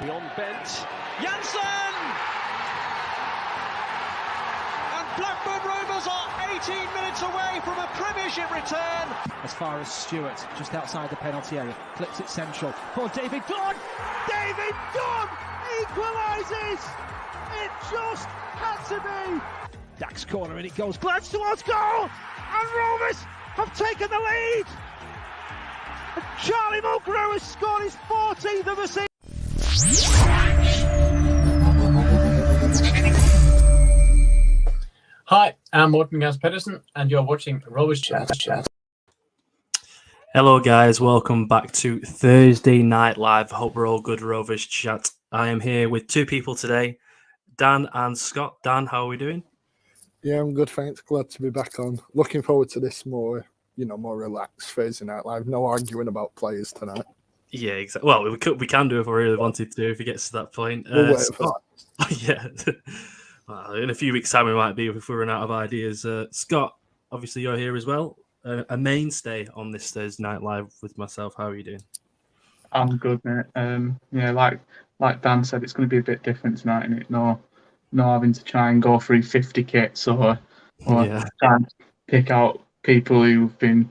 Beyond bent, Janssen! And Blackburn Rovers are 18 minutes away from a Premiership return. As far as Stewart, just outside the penalty area, clips it central for David Dunn. David Dunn equalises. It just had to be. Dax corner and it goes. Glad towards goal, and Rovers have taken the lead. And Charlie Mulgrew has scored his 14th of the season. Hi, I'm Morten Gans Pedersen, and you're watching Rovers Chat. Hello, guys. Welcome back to Thursday Night Live. Hope we're all good, Rovers Chat. I am here with two people today, Dan and Scott. Dan, how are we doing? Yeah, I'm good, thanks. Glad to be back on. Looking forward to this more relaxed Thursday Night Live. No arguing about players tonight. Yeah, exactly. Well, we can do if we really wanted to, if it gets to that point. We'll wait Scott, yeah. Well, in a few weeks' time, we might be if we run out of ideas. Scott, obviously, you're here as well. A mainstay on this Thursday Night Live with myself. How are you doing? I'm good, mate. Yeah, like Dan said, it's going to be a bit different tonight, isn't it? No having to try and go through 50 kits or try and pick out people who've been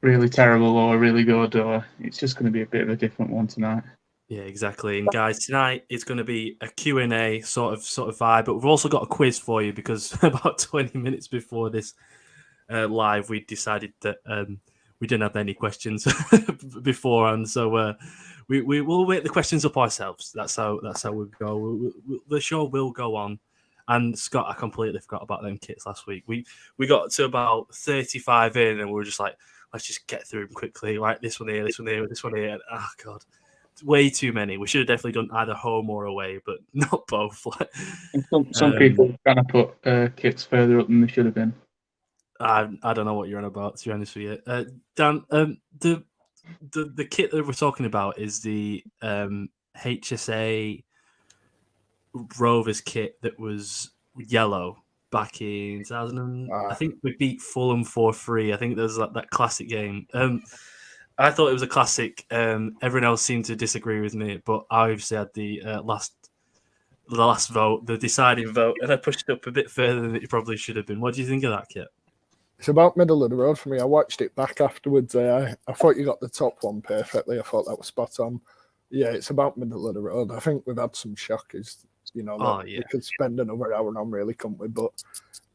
really terrible or really good. Or it's just going to be a bit of a different one tonight. Yeah, exactly. And guys, tonight it's going to be a Q&A sort of vibe, but we've also got a quiz for you because about 20 minutes before this live, we decided that we didn't have any questions beforehand, so we will make the questions up ourselves. That's how we go. The show will go on. And Scott, I completely forgot about them kits last week. We got to about 35 in, and we were just like, let's just get through them quickly. Right, this one here, this one here, this one here. Oh God. Way too many. We should have definitely done either home or away, but not both. Some people kind of put kits further up than they should have been. I don't know what you're on about, to be honest with you. Dan, the kit that we're talking about is the HSA Rovers kit that was yellow back in 2000. I think we beat Fulham 4-3. I think there's that classic game. I thought it was a classic. Everyone else seemed to disagree with me, but I obviously had the last vote, the deciding vote, and I pushed it up a bit further than it probably should have been. What do you think of that kit? It's about middle of the road for me. I watched it back afterwards. I thought you got the top one perfectly. I thought that was spot on. Yeah, it's about middle of the road. I think we've had some shockers, we could spend another hour on really, couldn't we? But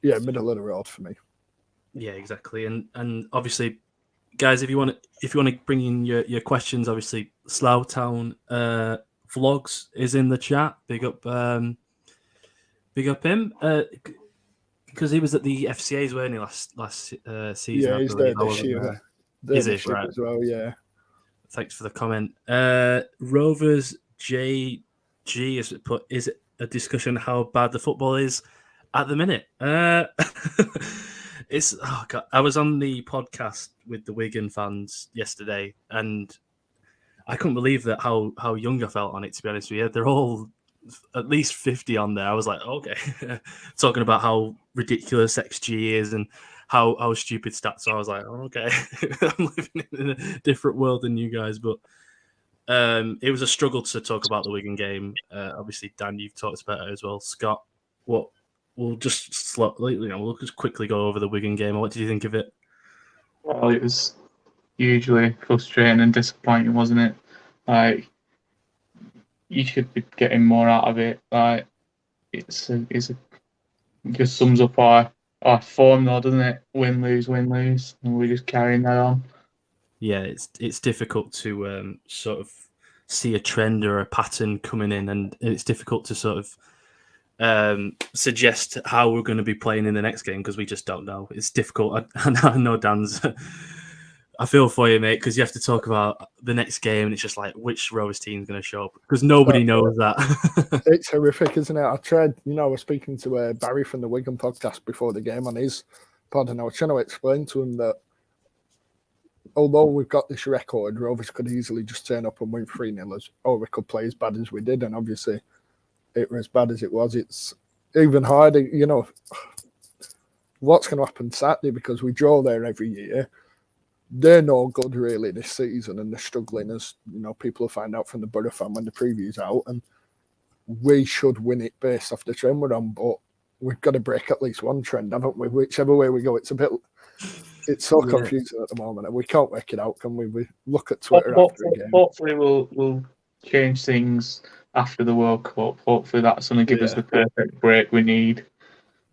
yeah, middle of the road for me. Yeah, exactly. And obviously, guys, if you want to bring in your questions, obviously Slowtown Vlogs is in the chat. Big up him because he was at the FCA's, weren't he, last season? Yeah, he's there this year. Is he right as well? Yeah. Thanks for the comment. Rovers JG has put, is it a discussion how bad the football is at the minute? It's God. I was on the podcast with the Wigan fans yesterday, and I couldn't believe that how young I felt on it. To be honest with you, they're all at least 50 on there. I was like, okay, talking about how ridiculous XG is and how stupid stats are. I was like, oh, okay, I'm living in a different world than you guys. But it was a struggle to talk about the Wigan game. Obviously, Dan, you've talked about it as well. Scott, we'll just we'll just quickly go over the Wigan game. What did you think of it? Well, it was hugely frustrating and disappointing, wasn't it? Like, you should be getting more out of it. Like, it just sums up our form, though, doesn't it? Win, lose, and we're just carrying that on. Yeah, it's difficult to sort of see a trend or a pattern coming in, and it's difficult to sort of suggest how we're going to be playing in the next game because we just don't know. It's difficult. I know Dan's. I feel for you, mate, because you have to talk about the next game, and it's just like which Rovers team is going to show up because nobody knows that. It's horrific, isn't it? I tried. I was speaking to Barry from the Wigan podcast before the game on his pod, and I was trying to explain to him that although we've got this record, Rovers could easily just turn up and win 3-0, or we could play as bad as we did, and obviously it was as bad as it was. It's even harder, what's going to happen Saturday because we draw there every year. they're no good really this season, and they're struggling, as you know, people will find out from the Borough fan when the preview's out. And we should win it based off the trend we're on, but we've got to break at least one trend, haven't we? Whichever way we go, it's so confusing at the moment, and we can't work it out, can we? We look at Twitter after a game. Hopefully, we'll change things after the World Cup. Hopefully, that's going to give us the perfect break we need.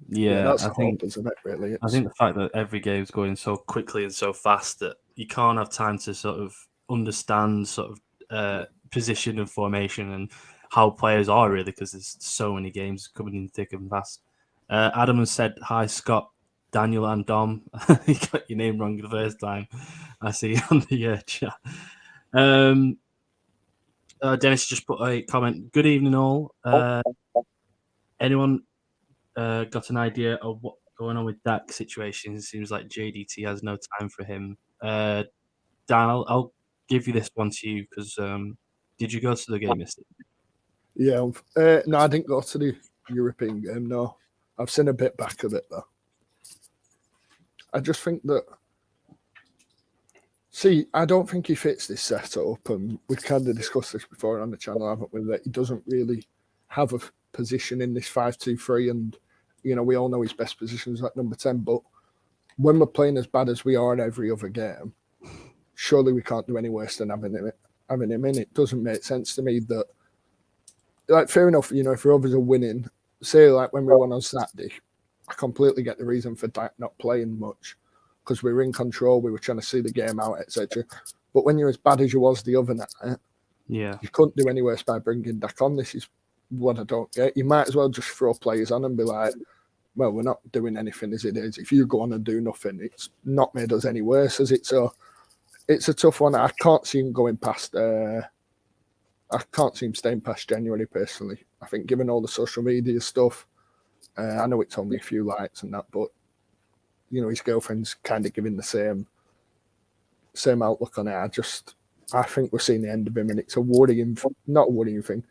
Yeah, that's I think, isn't it, really? I think the fact that every game's going so quickly and so fast that you can't have time to sort of understand sort of position and formation and how players are really, because there's so many games coming in thick and fast. Adam has said, hi, Scott, Daniel and Dom. You got your name wrong the first time. I see on the chat. Dennis just put a comment. Good evening, all. Anyone got an idea of what's going on with Dak's situation? It seems like JDT has no time for him. Dan, I'll give you this one to you because did you go to the game yesterday? Yeah, no, I didn't go to the European game. No, I've seen a bit back of it though. I just think that. See, I don't think he fits this setup, and we've kind of discussed this before on the channel, haven't we? That he doesn't really have a position in this 5-2-3, and you know we all know his best position is at number 10. But when we're playing as bad as we are in every other game, surely we can't do any worse than having him in. It doesn't make sense to me that. Like, fair enough, you know, if Rovers are winning, say like when we won on Saturday, I completely get the reason for Dak not playing much because we were in control, we were trying to see the game out, etc. But when you're as bad as you was the other night, you couldn't do any worse by bringing Dak on. This is what I don't get. You might as well just throw players on and be like, well, we're not doing anything as it is. If you go on and do nothing, it's not made us any worse, as it? So it's a tough one. I can't see him going past... I can't see him staying past January, personally. I think given all the social media stuff, I know it's only a few likes and that, but, you know, his girlfriend's kind of giving the same outlook on it. I think we're seeing the end of him, and it's not a worrying thing.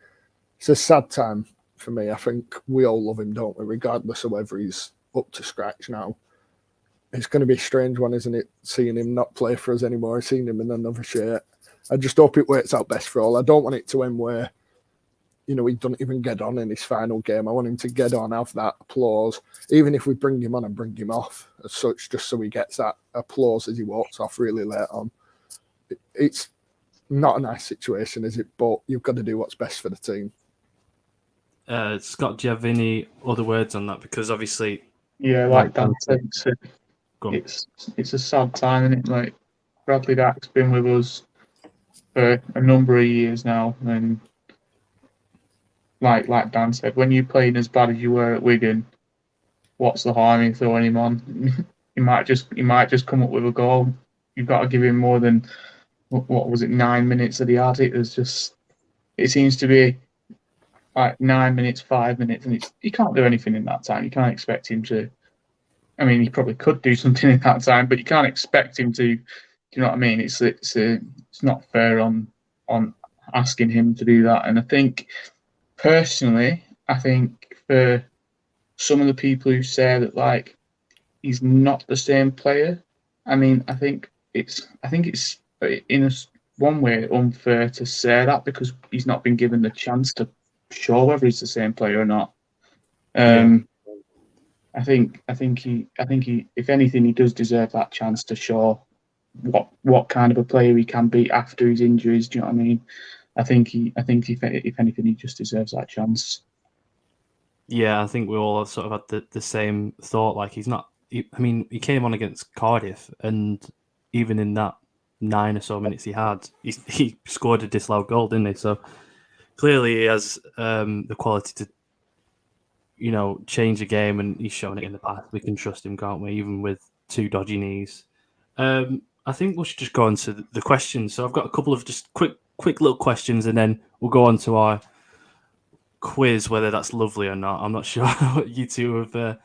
It's a sad time for me. I think we all love him, don't we, regardless of whether he's up to scratch now. It's going to be a strange one, isn't it, seeing him not play for us anymore, seeing him in another shirt. I just hope it works out best for all. I don't want it to end where, you know, he doesn't even get on in his final game. I want him to get on, have that applause, even if we bring him on and bring him off as such, just so he gets that applause as he walks off really late on. It's not a nice situation, is it? But you've got to do what's best for the team. Scott, do you have any other words on that? Because obviously... Yeah, like Dan said, it's a sad time, isn't it? Like, Bradley Dack's been with us for a number of years now, and like Dan said, when you're playing as bad as you were at Wigan, what's the harm in throwing him on? he might just come up with a goal. You've got to give him more than what was it, 9 minutes that he had. It seems to be like 9 minutes, 5 minutes, and he can't do anything in that time. You can't expect him to. I mean, he probably could do something in that time, but you can't expect him to. Do you know what I mean? It's not fair on asking him to do that. And I think, personally, for some of the people who say that like he's not the same player, I mean, I think it's in one way unfair to say that because he's not been given the chance to show whether he's the same player or not. I think he, if anything, he does deserve that chance to show what kind of a player he can be after his injuries. Do you know what I mean? I think if anything, he just deserves that chance. Yeah, I think we all sort of had the same thought. Like, he's not. He came on against Cardiff, and even in that 9 or so minutes he had, he scored a disallowed goal, didn't he? So clearly he has the quality to, you know, change the game, and he's shown it in the past. We can trust him, can't we? Even with 2 dodgy knees. I think we should just go on to the questions. So I've got a couple of just quick little questions, and then we'll go on to our quiz, whether that's lovely or not. I'm not sure what you two have.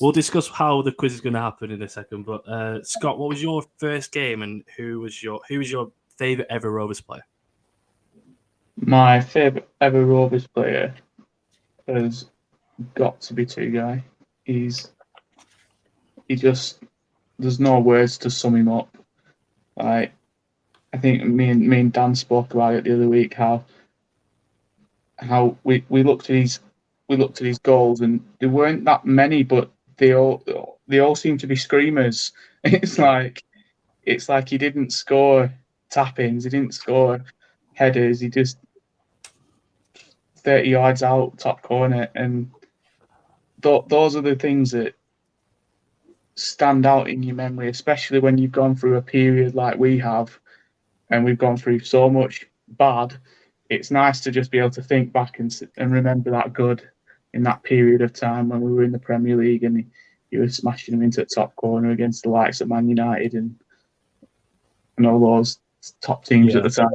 We'll discuss how the quiz is going to happen in a second. But Scott, what was your first game, and who was your favourite ever Rovers player? My favourite ever Rovers player has got to be Two-Guy. He just, there's no words to sum him up. Like, I think me and Dan spoke about it the other week, how we looked at his goals, and there weren't that many, but they all seem to be screamers. It's like he didn't score tap-ins, he didn't score headers, he just 30 yards out, top corner, and those are the things that stand out in your memory, especially when you've gone through a period like we have, and we've gone through so much bad. It's nice to just be able to think back and remember that good in that period of time when we were in the Premier League and you were smashing them into the top corner against the likes of Man United and all those top teams at the time.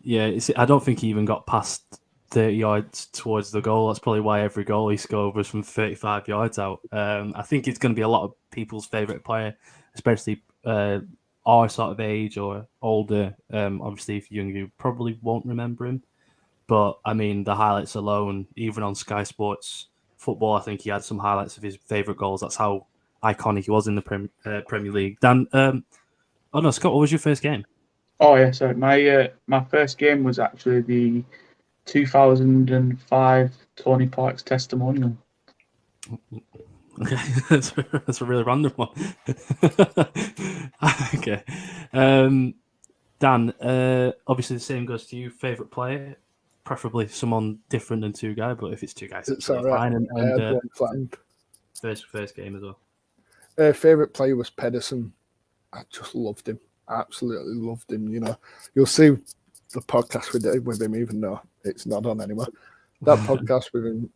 Yeah, I don't think he even got past 30 yards towards the goal. That's probably why every goal he scored was from 35 yards out. I think it's going to be a lot of people's favourite player, especially our sort of age or older. Obviously, if you're younger, you probably won't remember him. But, I mean, the highlights alone, even on Sky Sports Football, I think he had some highlights of his favourite goals. That's how iconic he was in the Premier League. Dan, Scott, what was your first game? Oh, yeah, so my first game was actually the 2005 Tony Parkes testimonial. Okay, that's a really random one. Okay. Dan, obviously the same goes to you. Favourite player? Preferably someone different than two guys, but if it's two guys, it's fine. And first game as well. Favourite player was Pedersen. I just loved him. Absolutely loved him. You know, you'll see the podcast we did with him, even though it's not on anymore. That podcast with him,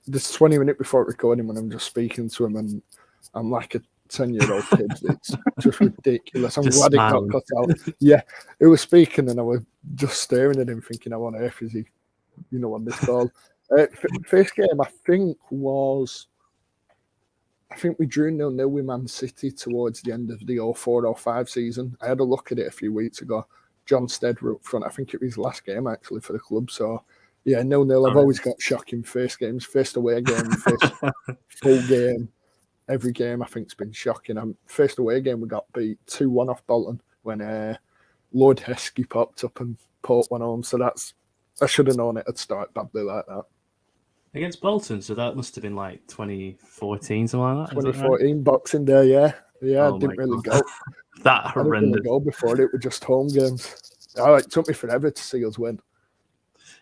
this 20 minutes before recording, when I'm just speaking to him, and I'm like a 10-year-old kid. It's just ridiculous. I'm glad smiling. It got cut out. Yeah, he was speaking, and I was just staring at him, thinking, "How on earth is he, on this call?" First game, I think we drew 0-0 with Man City towards the end of the 04-05 season. I had a look at it a few weeks ago. John Stead were up front. I think it was his last game, actually, for the club. So, yeah, 0-0. I've always got shocking first games. First away game, first full game. Every game, I think, has been shocking. First away game, we got beat 2-1 off Bolton when Lord Heskey popped up and put one home. So I should have known it had started badly like that. Against Bolton, so that must have been like 2014, something like that. 2014, right? Boxing Day, yeah. Yeah, oh I didn't really go. That horrendous. I didn't really go before it. It was just home games. It took me forever to see us win.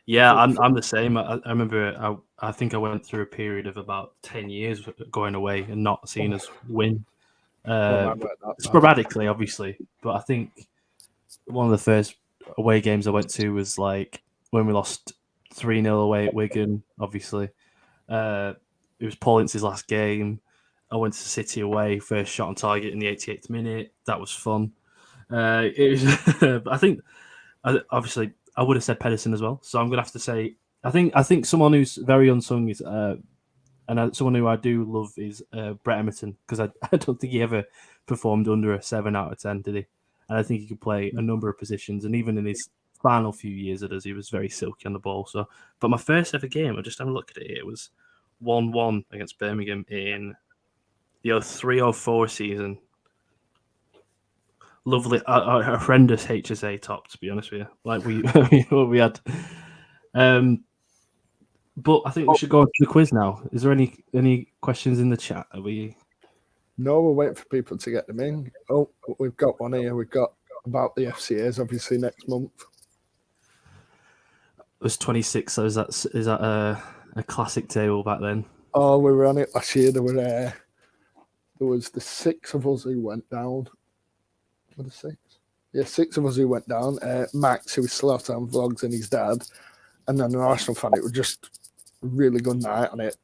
Yeah, I'm the same. I remember, I think I went through a period of about 10 years going away and not seeing us win. Sporadically, obviously. But I think one of the first away games I went to was like when we lost 3-0 away at Wigan, obviously. It was Paul Ince's last game. I went to City away, first shot on target in the 88th minute. That was fun. It was, I think, obviously, I would have said Pedersen as well. So I'm going to have to say, I think someone who's very unsung is, and someone who I do love is Brett Emerton, because I don't think he ever performed under a 7 out of 10, did he? And I think he could play a number of positions, and even in his final few years at us, he was very silky on the ball. So, but my first ever game, I just had a look at it. It was 1-1 against Birmingham in the 03-04 season. Lovely, a horrendous HSA top, to be honest with you. Like we had. But I think we should go on to the quiz now. Is there any questions in the chat? Are we? No, we're waiting for people to get them in. Oh, we've got one here. We've got about the FCAs, obviously, next month. It was 26, so is that a classic table back then? Oh, we were on it last year. There was the 6 of us who went down. What the 6? Yeah, 6 of us who went down. Max, who was Slaughterhound Vlogs, and his dad, and then an Arsenal fan. It was just a really good night on it.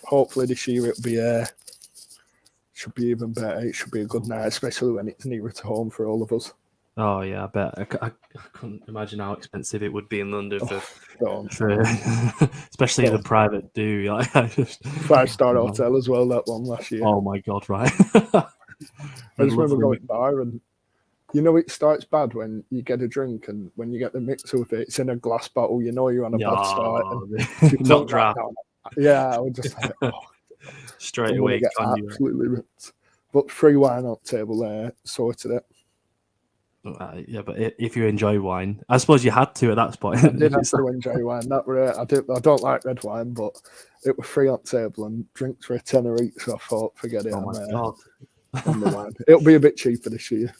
Hopefully this year it'll be should be even better. It should be a good night, especially when it's nearer to home for all of us. Oh yeah, I bet. I couldn't imagine how expensive it would be in London for especially the private do. Like, 5-star hotel as well. That one last year. Oh my god! Right. I just remember going bar and it starts bad when you get a drink, and when you get the mixer with it, it's in a glass bottle. You're on a bad start. And not draft. Yeah, I would just like, straight away. Absolutely ripped. But free wine on table there sorted it. Yeah, but if you enjoy wine, I suppose you had to at that point. I did have to enjoy wine. That were I don't like red wine, but it was free on table and drinks were a tenner each. So I thought, forget it. Oh my God. On the wine. It'll be a bit cheaper this year.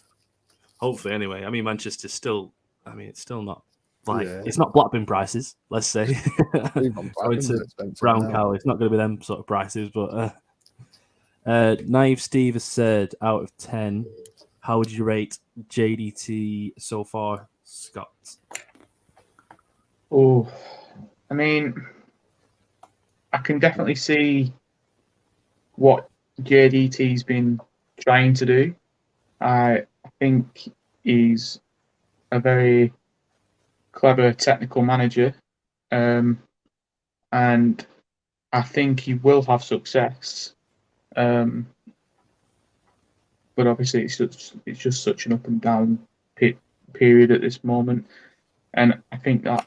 Hopefully, anyway. I mean, Manchester's still. I mean, it's still not like Yeah. it's not Blackburn prices. Let's say. Even Going Blackburn's to expensive Brown now. Cow, it's not going to be them sort of prices. But Naive Steve has said, out of 10, how would you rate JDT so far, Scott? Oh, I mean, I can definitely see what JDT's been trying to do. I think he's a very clever technical manager, and I think he will have success. But obviously, it's just such an up and down period at this moment, and I think that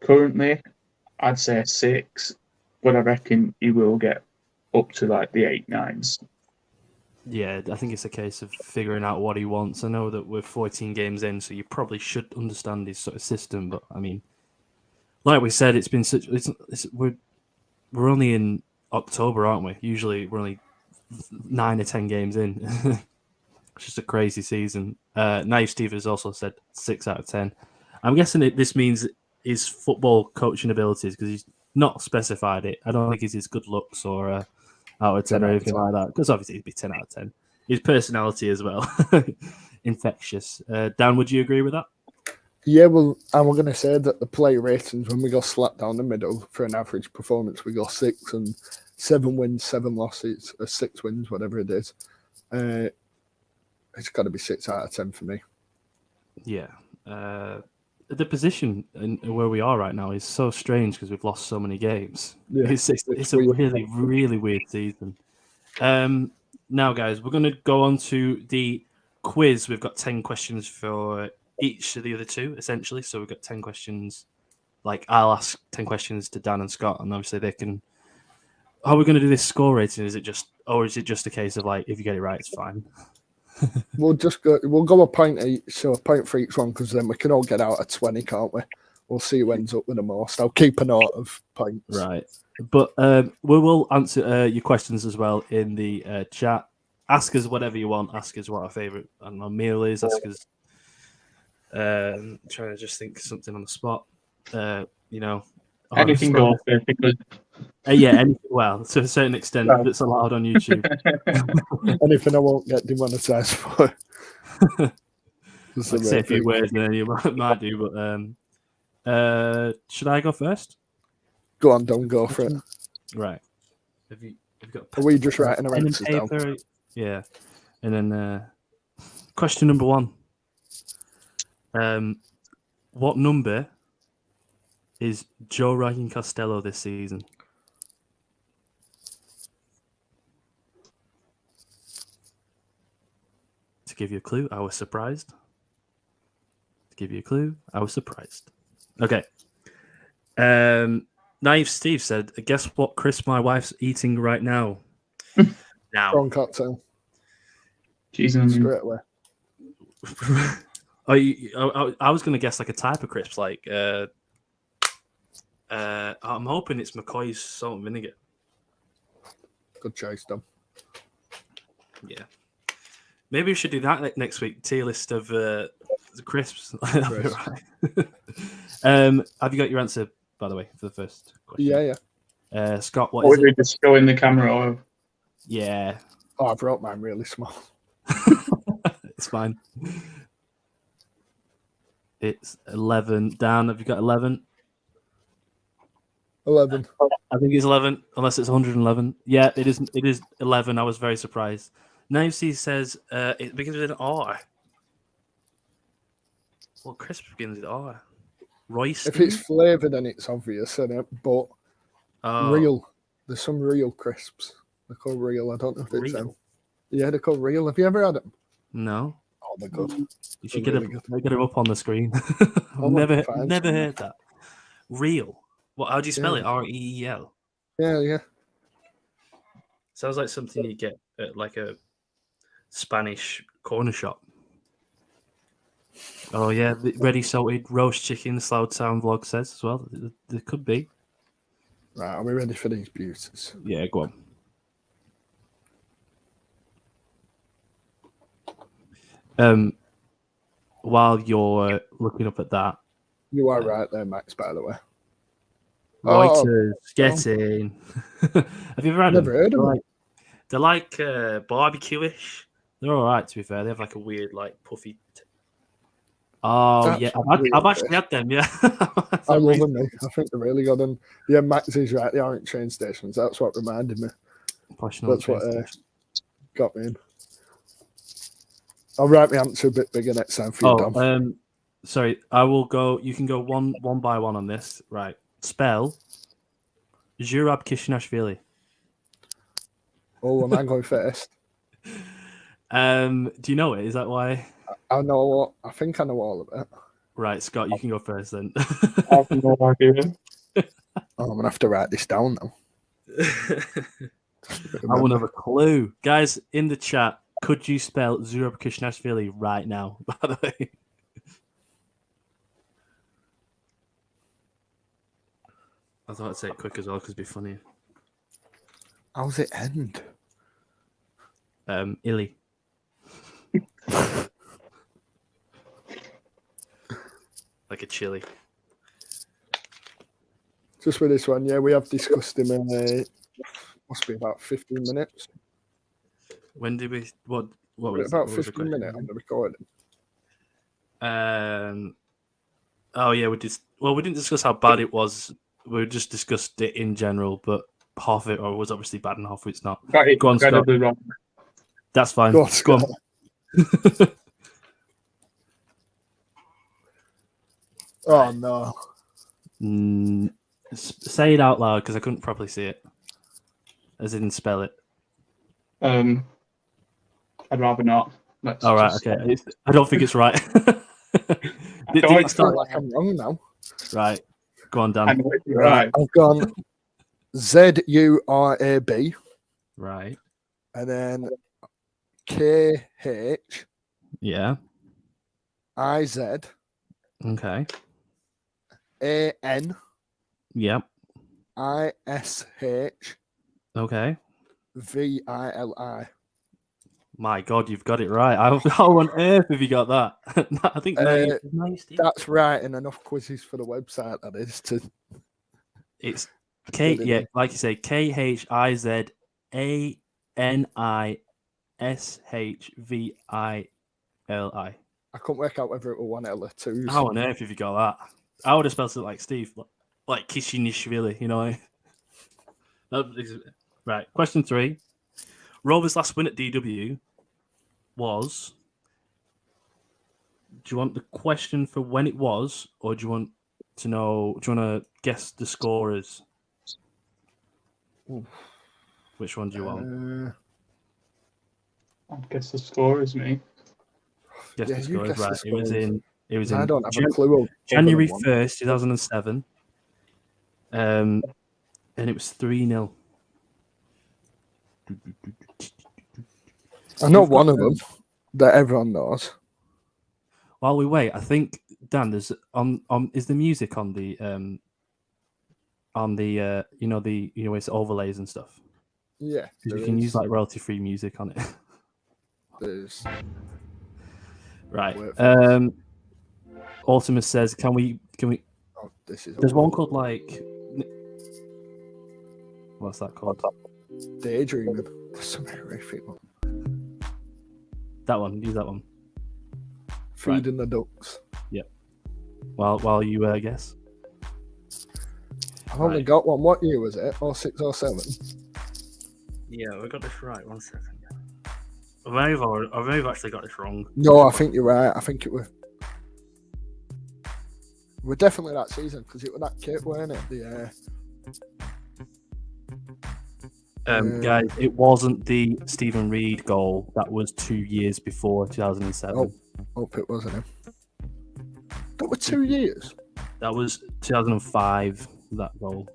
currently, I'd say a 6, but I reckon he will get up to like the 8, 9s. Yeah, I think it's a case of figuring out what he wants. I know that we're 14 games in, so you probably should understand his sort of system. But I mean, like we said, it's been such. We're only in October, aren't we? Usually, we're only 9 or 10 games in. It's just a crazy season. Naive Steve has also said 6 out of 10. I'm guessing this means his football coaching abilities, because he's not specified it. I don't think it's his good looks or out of 10 or anything like that, because obviously it'd be 10 out of 10. His personality as well. Infectious. Dan, would you agree with that? Yeah, well, and we're going to say that the player ratings, when we go slap down the middle for an average performance, we go 6 and 7 wins, 7 losses, or 6 wins, whatever it is. It's got to be 6 out of 10 for me. Yeah. The position where we are right now is so strange because we've lost so many games. Yeah, it's a really, really weird season. Now, guys, we're going to go on to the quiz. We've got 10 questions for each of the other two, essentially. So we've got 10 questions. Like, I'll ask 10 questions to Dan and Scott, and obviously they can... How are we going to do this score rating? Is it just a case of, like, if you get it right, it's fine? We'll go a point each, so a point for each one, because then we can all get out at 20, can't we? We'll see who ends up with the most. I'll keep a note of points. Right. But we will answer your questions as well in the chat. Ask us whatever you want. Ask us what our favourite meal is. Ask us... trying to just think of something on the spot. Anything goes, basically. Yeah, well, to a certain extent, that's allowed on YouTube. Anything I won't get demonetized for. I'd say a few words, and then you might do. But should I go first? Go on, don't go for it. Right. Have you got? Are we just writing our pen and answers down? paper? Yeah. And then question number 1. What number is Joe Ryan Costello this season? To give you a clue, I was surprised. Okay. Naive Steve said, guess what crisp my wife's eating right now? Wrong cocktail. Jesus. Straight away. I was going to guess like a type of crisps, like I'm hoping it's McCoy's salt and vinegar. Good choice, Dom. Yeah. Maybe we should do that next week. Tier list of the crisps. Right. Have you got your answer, by the way, for the first question? Yeah. Scott, what is it? Just show in the camera or... Yeah. Oh, I've wrote mine really small. It's fine. It's 11. Dan, have you got 11? 11. I think it's 11, unless it's 111. Yeah, it is. It is 11. I was very surprised. Nancy says it begins with an R. Well, crisp begins with R. Royce. If it's flavoured, then it's obvious, isn't it? But real. There's some real crisps. They're called real. I don't know if it's them. Yeah, they're called real. Have you ever had them? No. Oh, they're good. You should get them up on the screen. I've never heard that. Real. What? How do you spell it? REEL. Yeah. Sounds like something you get at like Spanish corner shop. Oh yeah, the ready salted roast chicken. The Slough Town vlog says as well. There could be. Right, are we ready for these beauties? Yeah, go on. While you're looking up at that, You are right there, Max, by the way. Reuters, get in. Have you ever had Never them? heard of them. They're like barbecue-ish. They're all right, to be fair. They have like a weird, like puffy. Oh That's yeah, weird, I've actually had them. Yeah, I love them, mate. I think they're really good. And yeah, Max is right. They aren't train stations. That's what reminded me. That's what got me in. I'll write my answer a bit bigger next time for you, Dom. Sorry, I will go. You can go one by one on this. Right. Spell Zurab Kishinashvili. Oh, am I going first? Do you know it? Is that why? I know. I think I know all of it. Right, Scott, you can go first then. I have no idea. Oh, I'm gonna have to write this down now. I won't have a clue. Guys, in the chat, could you spell Zurab Kishinashvili right now, by the way? I thought I'd say it quick as well because it'd be funny. How's it end? Illy. Like a chili. Just with this one, yeah, we have discussed him in must be about 15 minutes. When did we? What was about what was 15 minutes on the recording. Oh yeah, we didn't discuss how bad it was. We just discussed it in general, but half of it was obviously bad and half of it's not. Go on, Scott. Wrong. That's fine. Go on. Oh no. Say it out loud because I couldn't properly see it. As in spell it. I'd rather not. All right, okay. I don't think it's right. I feel like I'm wrong now. Right. Go on, Dan. I know you're right. I've gone ZURAB. Right. And then KH. Yeah. IZ. Okay. AN. Yep. ISH. Okay. VILI. My God, you've got it right. How on earth have you got that? I think that's right, and enough quizzes for the website. That is to. It's K. Yeah, like you say, KHIZANISHVILI. I couldn't work out whether it was one L or two. How on earth have you got that? I would have spelled it like Steve, like Kishinishvili. You know. Right. Question 3. Rovers' last win at DW was. Do you want the question for when it was, or do you want to know? Do you want to guess the scorers? Which one do you want? I guess the score is me. Guess the scorers, right? It was in. I don't have a clue. January 1st, 2007. And it was 3-0. I know one of them that everyone knows. While we wait, I think Dan, there's is the music on the it's overlays and stuff. Yeah, you can use like royalty free music on it. There's right. Ultimus says, can we? Oh, there's one called like. What's that called? Daydreaming. That's some horrific one. That one. Use that one. Feeding the ducks. Yep. While you guess. I've only got one. What year was it? 06, 07? Yeah, we got this right. 1 second. I may have actually got this wrong. No, I think you're right. I think it was. We're definitely that season because it was that kit, weren't it? Guys, it wasn't the Stephen Reed goal. That was 2 years before 2007. Hope it wasn't him. That was 2 years. That was 2005. That goal.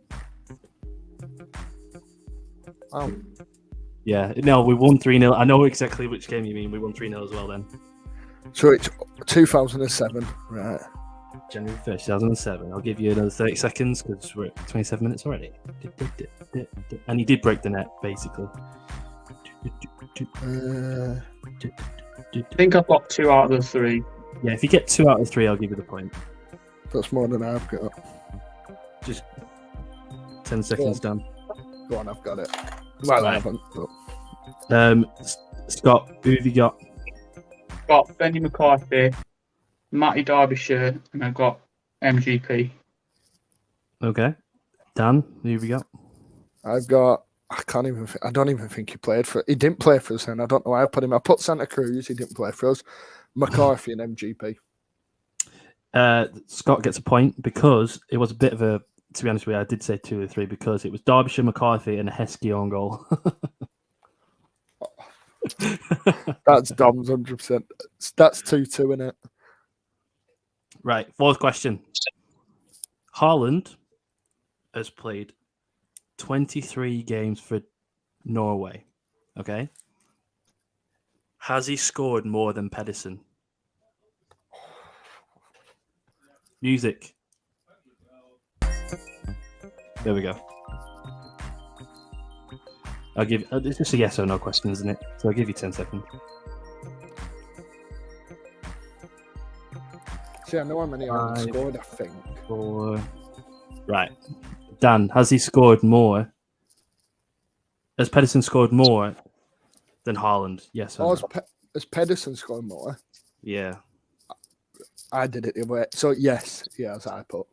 Oh. Yeah, no, we won 3-0. I know exactly which game you mean. We won 3-0 as well then. So it's 2007, right? January 1st, 2007. I'll give you another 30 seconds because we're at 27 minutes already. And he did break the net, basically. Uh, I think I've got 2 out of the 3. Yeah, if you get 2 out of 3, I'll give you the point. that's more than I've got. Just 10 seconds done. Go on, I've got it. Well, I Right. haven't. But... Scott, who have you got? Got Benny McCarthy, Matty Derbyshire, and I've got MGP. Okay. Dan, who have you got? I've got. I can't even. I don't even think he played for. He didn't play for us, and I don't know why I put him. I put Santa Cruz. He didn't play for us. McCarthy and MGP. Scott gets a point because it was a bit of a. To be honest with you, I did say 2 or 3 because it was Derbyshire, McCarthy, and a Heskey on goal. That's Dom's 100%. That's 2-2 in it. Right, 4th question. Haaland has played 23 games for Norway. Okay. Has he scored more than Pedersen? Music. There we go. I'll give. It's just a yes or no question, isn't it? So I'll give you 10 seconds. See, I know how many Haaland 5, scored. I think. 4. Right. Dan, has he scored more? Has Pedersen scored more than Haaland? Yes or no? Has Pedersen scored more? Yeah. I did it the other way. So yes, as I put.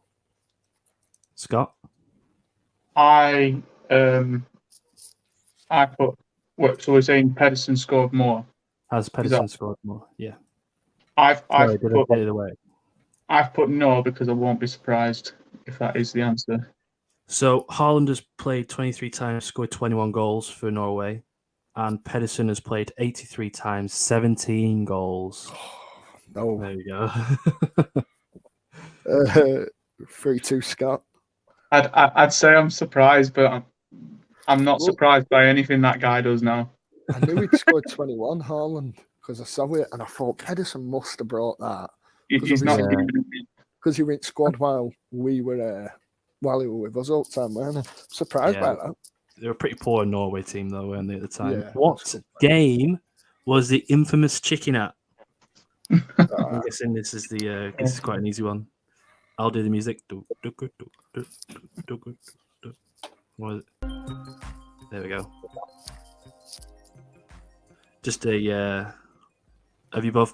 Scott? I put. What? So we're saying Pedersen scored more. Has Pedersen scored more? Yeah. I've Sorry, did I put. get it away? I've put no because I won't be surprised if that is the answer. So Haaland has played 23 times, scored 21 goals for Norway, and Pedersen has played 83 times, 17 goals. No. There you go. 3-2 Scott. I'd say I'm surprised, but I'm not surprised by anything that guy does now. I knew he'd scored 21, Haaland, because I saw it and I thought Pedersen must have brought that. He's not. Because he went squad while we were while he was with us all the time, weren't I? Surprised by that. They were a pretty poor Norway team, though, weren't they, at the time? Yeah, what game was the infamous chicken at? I'm guessing this is this is quite an easy one. I'll do the music. What is it? There we go. Just a. Have you both?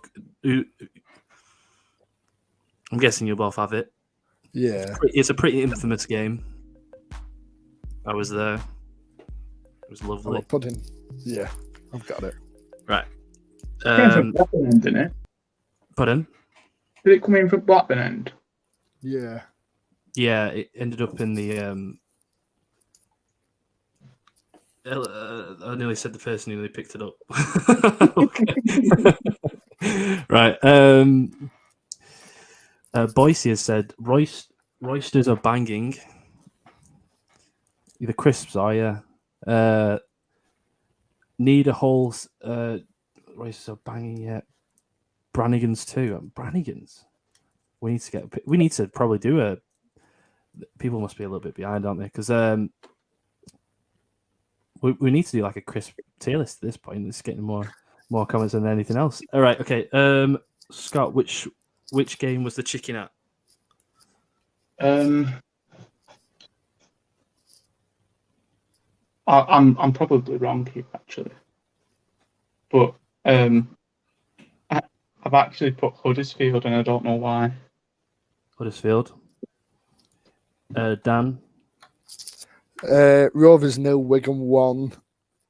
I'm guessing you both have it. Yeah. It's a pretty infamous game. I was there. It was lovely. Pudding. Yeah, I've got it. Right. Came from Blackburn End, didn't it? Pardon? Did it come in from Blackburn End? Yeah. Yeah, it ended up in the. I nearly said the person who nearly picked it up. Right. Boise has said roysters are banging. The crisps are, yeah. Need a whole roysters are banging, yeah. Brannigan's too. Brannigan's. We need to probably do a. People must be a little bit behind, aren't they? Because we need to do like a crisp tier list at this point. It's getting more comments than anything else. All right, okay. Scott, which game was the chicken at? I'm probably wrong here actually, but I've actually put Huddersfield and I don't know why. Huddersfield. Dan. Rovers 0, Wigan 1.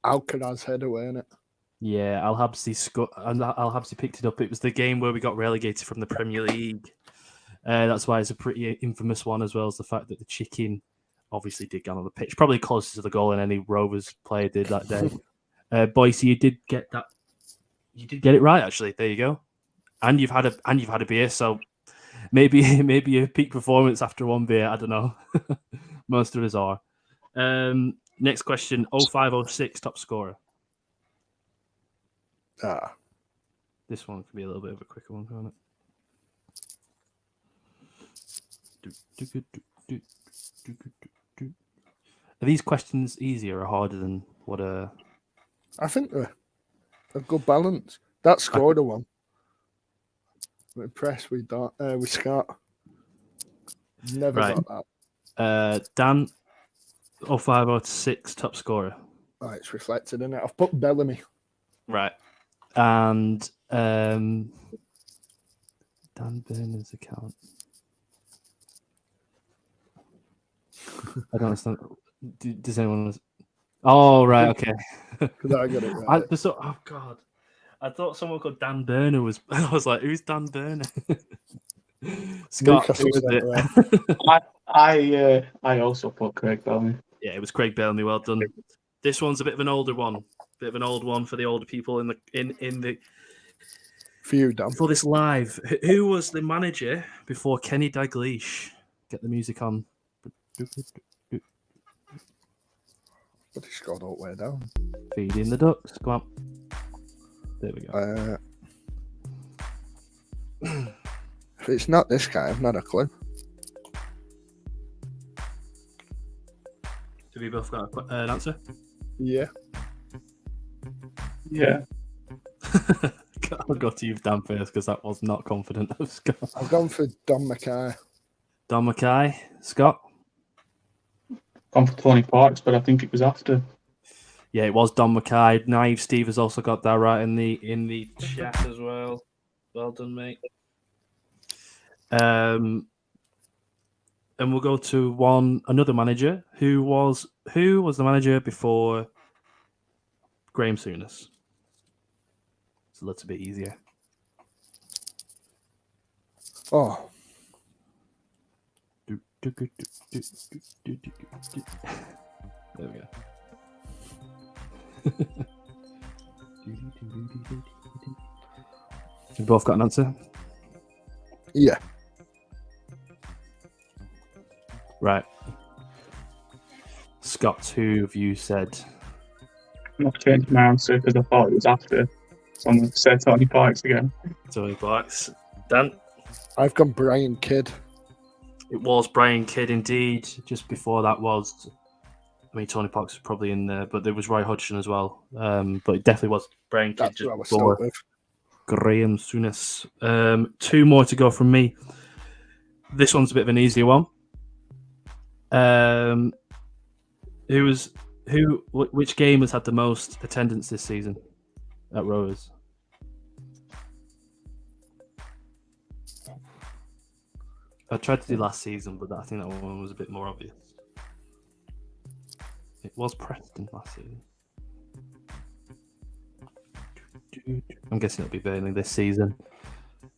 Alcaraz head away, innit? Yeah, Al Habsi picked it up. It was the game where we got relegated from the Premier League. That's why it's a pretty infamous one, as well as the fact that the chicken obviously did get on the pitch, probably closest to the goal than any Rovers player did that day. Boise, you did get that. You did get it right, actually. There you go. And you've had a beer, so maybe a peak performance after one beer. I don't know. Most of us are. Next question: 0506 top scorer. Ah, This one could be a little bit of a quicker one, can't it? Are these questions easier or harder than what I think they're a good balance. That scored a one. I'm impressed with Scott. Never Right. got that. Dan, 05 or 6 top scorer. Oh, it's reflected in it. I've put Bellamy. Right. And Dan Burners account. I don't understand. Does anyone? Oh, right. Okay. Because I got it right. Oh God! I thought someone called Dan Burner was. I was like, "Who's Dan Burner?" Scott, who was it? I also put Craig Bellamy. Yeah, it was Craig Bellamy. Well done. This one's a bit of an older one. Bit of an old one for the older people in the. For you, Dan. For this live, who was the manager before Kenny Dalglish? Get the music on. But he scored all the way down. Feeding the ducks. Come on. There we go. If it's not this guy, I've not a clue. Have you both got an answer? Yeah. Yeah. I'll go to you, Dan, first, because that was not confident of Scott. I've gone for Don Mackay. Don Mackay. Scott? Gone for Tony Parks, but I think it was after. Yeah, it was Don Mackay. Naive Steve has also got that right in the chat as well. Well done, mate. And we'll go to another manager who was the manager before Graham Souness. It's a little bit easier. Oh. There we go. You both got an answer? Yeah. Right. Scott, who have you said? I've changed my answer because I thought it was after. So I'm going to say Tony Parks again. Tony Parks. Dan? I've gone Brian Kidd. It was Brian Kidd indeed. Just before that was, I mean, Tony Parks was probably in there, but there was Roy Hodgson as well. But it definitely was Brian Kidd. That's just what I was before with. Graham Souness. 2 more to go from me. This one's a bit of an easier one. Which game has had the most attendance this season at Rovers? I tried to do last season, but I think that one was a bit more obvious. It was Preston last season. I'm guessing it'll be Burnley this season.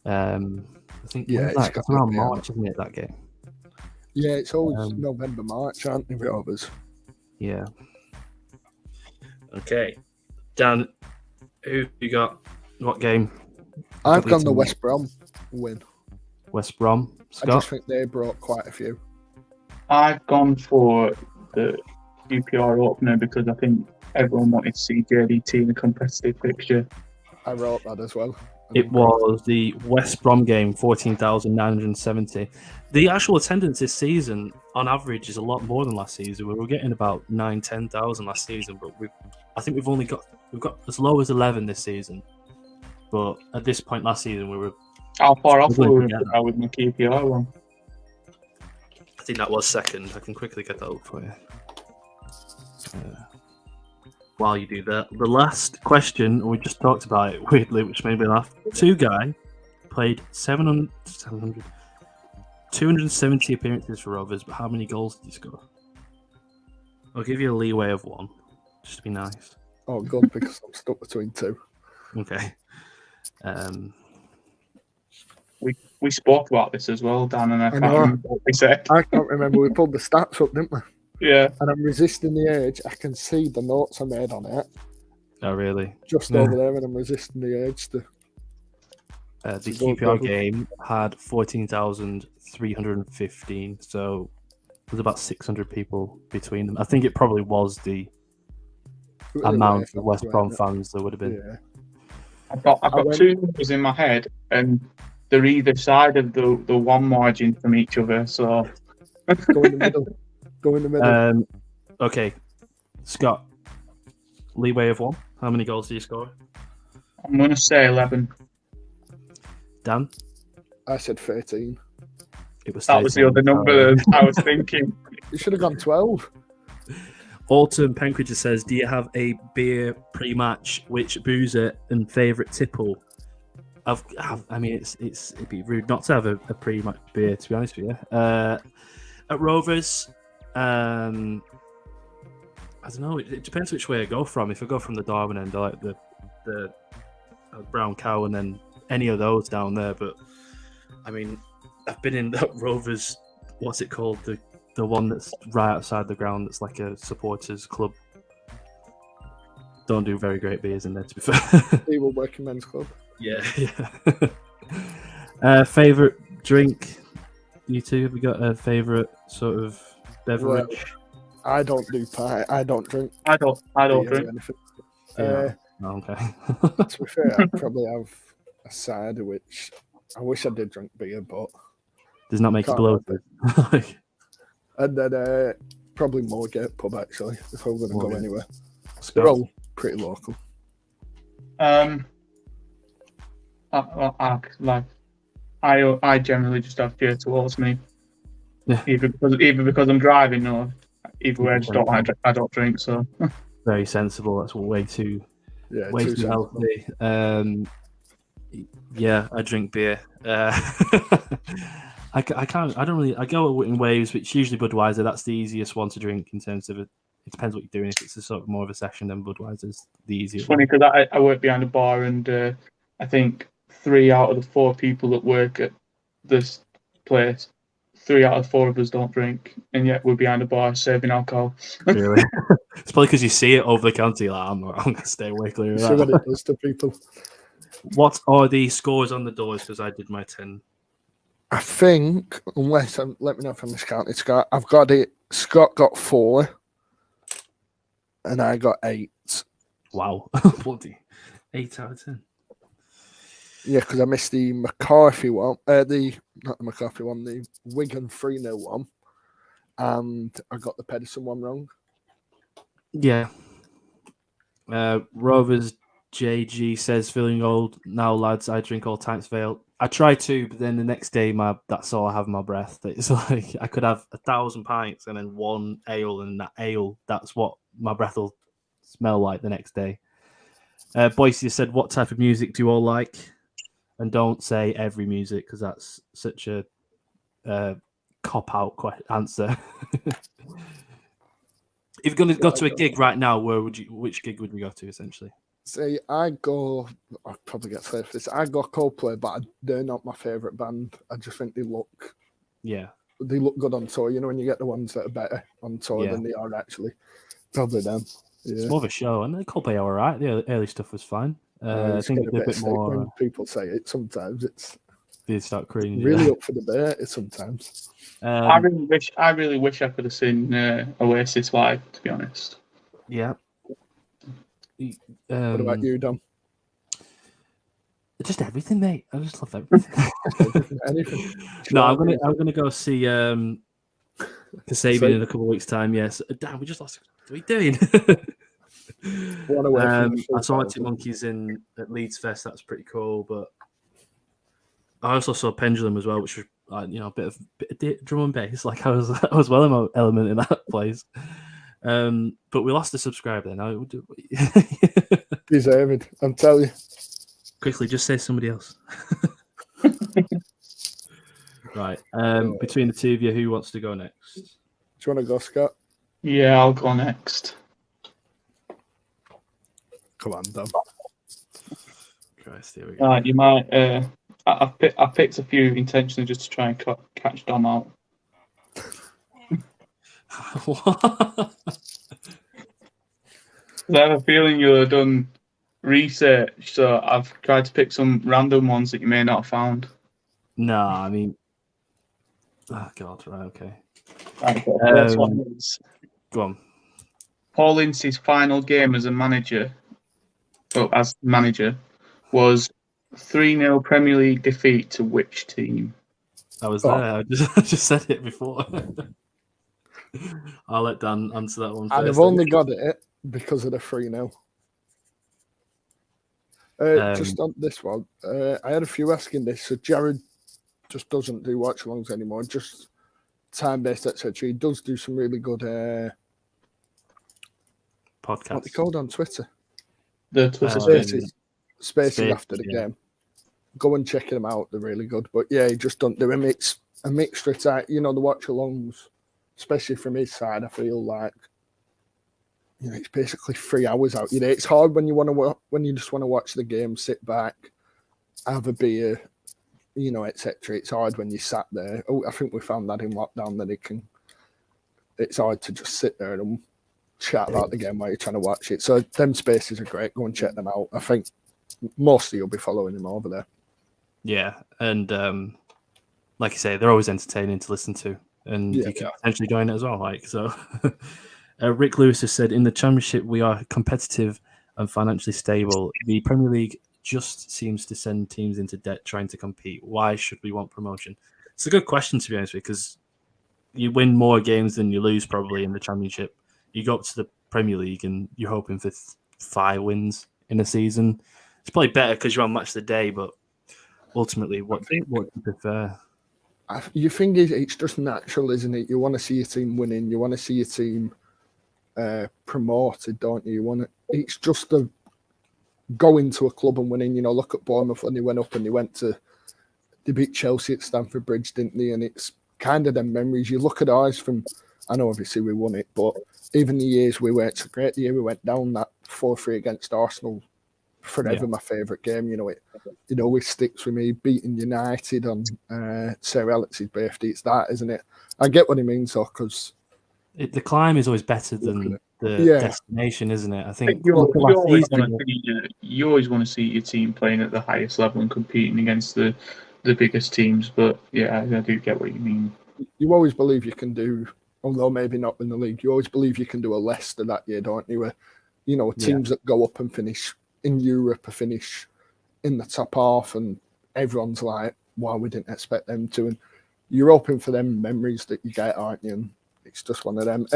I think it's around March, isn't it, that game? Yeah, it's always November, March, aren't they, Rovers? Yeah. Okay. Dan, who you got? What game? I've gone the West Brom win. West Brom. Scott? I just think they brought quite a few. I've gone for the QPR opener because I think everyone wanted to see JDT in a competitive fixture. I wrote that as well. It was the West Brom game, 14,970. The actual attendance this season, on average, is a lot more than last season. We were getting about 10,000 last season, but I think we've got as low as 11 this season. But at this point last season, we were. How far off were we with the QPR one? I think that was second. I can quickly get that up for you. While you do that, the last question, we just talked about it weirdly, which made me laugh. 2 guy played 270 appearances for Rovers, but how many goals did he score? I'll give you a leeway of 1, just to be nice. Oh, good, because I'm stuck between 2. Okay. We spoke about this as well, Dan, and I can't remember what we said. I can't remember. We pulled the stats up, didn't we? Yeah. And I'm resisting the urge. I can see the notes I made on it. Oh, really? Just over there, and I'm resisting the urge to. The QPR game had 14,315, so there's about 600 people between them. I think it probably was the amount of West Brom fans there would have been. Yeah. I've got two numbers in my head, and they're either side of the one margin from each other. So Go in the middle. Go in the middle. Okay, Scott. Leeway of 1. How many goals do you score? I'm gonna say 11. Dan? I said 13. It was That was the other number that I was thinking. You should have gone 12. Autumn Penkridge says, do you have a beer pre-match? Which boozer and favourite tipple? I mean, it'd be rude not to have a pre-match beer, to be honest with you. At Rovers, I don't know. It depends which way I go from. If I go from the Darwin end, I like the Brown Cow, and then any of those down there. But I mean, I've been in that Rovers. What's it called? The one that's right outside the ground. That's like a supporters club. Don't do very great beers in there, to be fair. Evil Working Men's Club. Yeah. Favorite drink? You two, have you got a favorite sort of beverage? Well, I don't do pie. I don't drink. I don't drink. Yeah. Okay. To be fair, I'd probably have a cider, which I wish I did drink beer, but Does not make you can't help bloated. and then probably Moorgate pub actually, if I were going to go Moorgate. anywhere. Scott? They're all pretty local. I generally just have beer towards me. Yeah. Either because I'm driving or either way I don't drink. So Very sensible. That's way too Yeah, way too too sensible. healthy. Yeah, I drink beer. I can't. I don't really. I go in waves, but it's usually Budweiser. That's the easiest one to drink in terms of it. It depends what you're doing. If it's a sort of more of a session, then Budweiser's the it's easiest. funny because I work behind a bar, and I think 3 out of the 4 people that work at this place, 3 out of 4 of us don't drink, and yet we're behind a bar serving alcohol. Really? It's probably because you see it over the counter. You're like, I'm going to stay away clear of See what that. it does to people. What are the scores on the doors? Because I did my 10. I think, unless let me know if I'm miscounting, Scott. I've got it. Scott got 4, and I got 8. Wow. Bloody 8 out of 10. Yeah, because I missed the McCarthy one. Not the McCarthy one, the Wigan 3-0 one, and I got the Pedersen one wrong. Yeah. Rovers JG says, feeling old now, lads. I drink all Tints Vale. I try to, but then the next day, that's all I have in my breath. It's like I could have 1,000 pints and then one ale, and that ale, that's what my breath will smell like the next day. Boise said, what type of music do you all like? And don't say every music, because that's such a cop-out answer. If you're going to go to a gig right now, which gig would we go to, essentially? See, I'll probably get slated for this. I go Coldplay, but they're not my favourite band. I just think they look good on tour. You know, when you get the ones that are better on tour than they are actually. Probably them. Yeah. It's more of a show, and the Coldplay are all right. The early stuff was fine. I think it's a bit more. When people say it, sometimes They start cringing. really up for debate. Sometimes. I really wish I could have seen Oasis live. To be honest. Yeah. What about you, Dom? Just everything, mate. I just love everything. Anything? No, I'm gonna go see Kasabian in a couple of weeks' time. Yes. Damn, we just lost. What are we doing? I saw Arctic Monkeys at Leeds Fest. That's pretty cool. But I also saw Pendulum as well, which was a bit of drum and bass. Like I was well in my element in that place. But we lost a subscriber then. I would do. Deserved, I'm telling you. Quickly, just say somebody else. Right. Between the two of you, who wants to go next? Do you want to go, Scott? Yeah, I'll go next. Come on, Dom. Christ, here we go. You might. I picked a few intentionally just to try and catch Dom out. What? I have a feeling you'll have done research, so I've tried to pick some random ones that you may not have found. No, I mean, oh god, right, okay. First one is Go on. Paul Ince's final game as manager. was 3-0 Premier League defeat to which team? I was there. I just said it before. I'll let Dan answer that one first. And I've only got it because of the 3-0. Just on this one, I had a few asking this. So Jared just doesn't do watch-alongs anymore, just time-based, etc. He does do some really good podcast. What they called on Twitter? The Twitter Spaces after the game. Go and check them out. They're really good. But yeah, he just don't do a mixture type. You know, the watch-alongs, especially from his side, I feel like, you know, it's basically 3 hours out your day. It's hard when you just want to watch the game, sit back, have a beer, you know, etc. It's hard when you sat there. Oh, I think we found that in lockdown that it's hard to just sit there and chat about the game while you're trying to watch it. So them spaces are great. Go and check them out. I think mostly you'll be following him over there. Yeah, and like you say, they're always entertaining to listen to, and you can potentially join it as well. Like so, Rick Lewis has said, in the Championship we are competitive and financially stable. The Premier League just seems to send teams into debt trying to compete. Why should we want promotion? It's a good question, to be honest with you, because you win more games than you lose probably in the Championship. You go up to the Premier League and you're hoping for 5 wins in a season. It's probably better because you're on match of the day, but ultimately, what do you prefer? You think it's just natural, isn't it? You want to see your team winning. You want to see your team promoted, don't you? It's just going to a club and winning. You know, look at Bournemouth when they went up and they beat Chelsea at Stamford Bridge, didn't they? And it's kind of them memories. You look at ours from, I know obviously we won it, but even the years we were, it's a great year we went down, that 4-3 against Arsenal. Forever my favourite game. You know, it always sticks with me. Beating United on Sir Alex's birthday, it's that, isn't it? I get what he means, though, because the climb is always better than the destination, isn't it? I think you always want to see your team playing at the highest level and competing against the biggest teams. But yeah, I do get what you mean. You always believe you can do, although maybe not in the league, you always believe you can do a Leicester that year, don't you? Where, you know, teams that go up and finish in Europe, finish in the top half, and everyone's like, wow, we didn't expect them to. And you're hoping for them memories that you get, aren't you? And it's just one of them.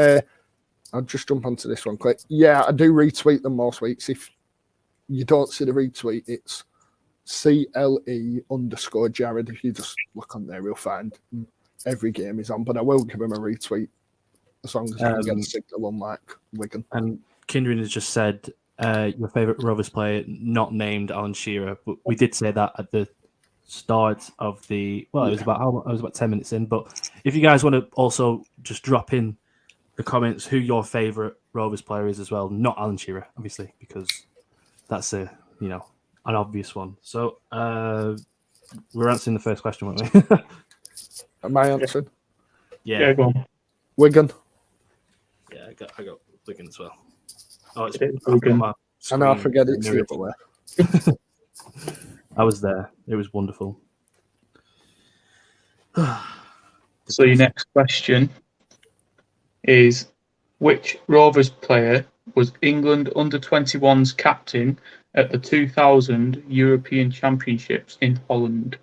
I'll just jump onto this one quick. Yeah, I do retweet them most weeks. If you don't see the retweet, it's CLE_Jared. If you just look on there, you'll find every game he's on. But I will give him a retweet as long as I can get a signal on like Wigan. And Kindred has just said, your favourite Rovers player, not named Alan Shearer, but we did say that at the start of the. Well, it was about 10 minutes in. But if you guys want to also just drop in the comments who your favourite Rovers player is as well, not Alan Shearer, obviously, because that's an obvious one. So we're answering the first question, weren't we? Am I answered? Yeah, go on. Wigan. Yeah, I got Wigan as well. Oh, it's Wigan. I know, I forget it's the other way. I was there. It was wonderful. So your next question is, which Rovers player was England under-21's captain at the 2000 European Championships in Holland?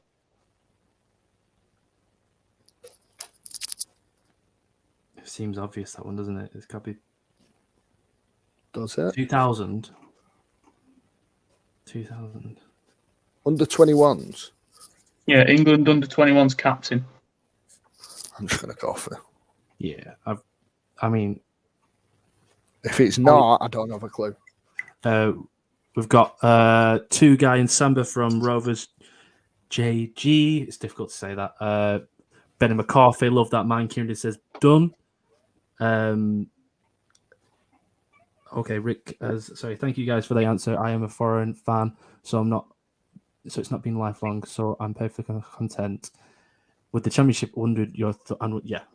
It seems obvious, that one, doesn't it? It's got to be. Does it? 2000. Under-21s? Yeah, England under-21's captain. I'm just going to go for it. Yeah, I mean, if it's not, I don't have a clue. We've got 2 guy in Samba from Rovers JG. It's difficult to say that. Benny McCarthy, love that man. Kieran says done. Okay, Rick. Sorry, thank you guys for the answer. I am a foreign fan, so it's not been lifelong. So I'm perfectly content with the Championship 100.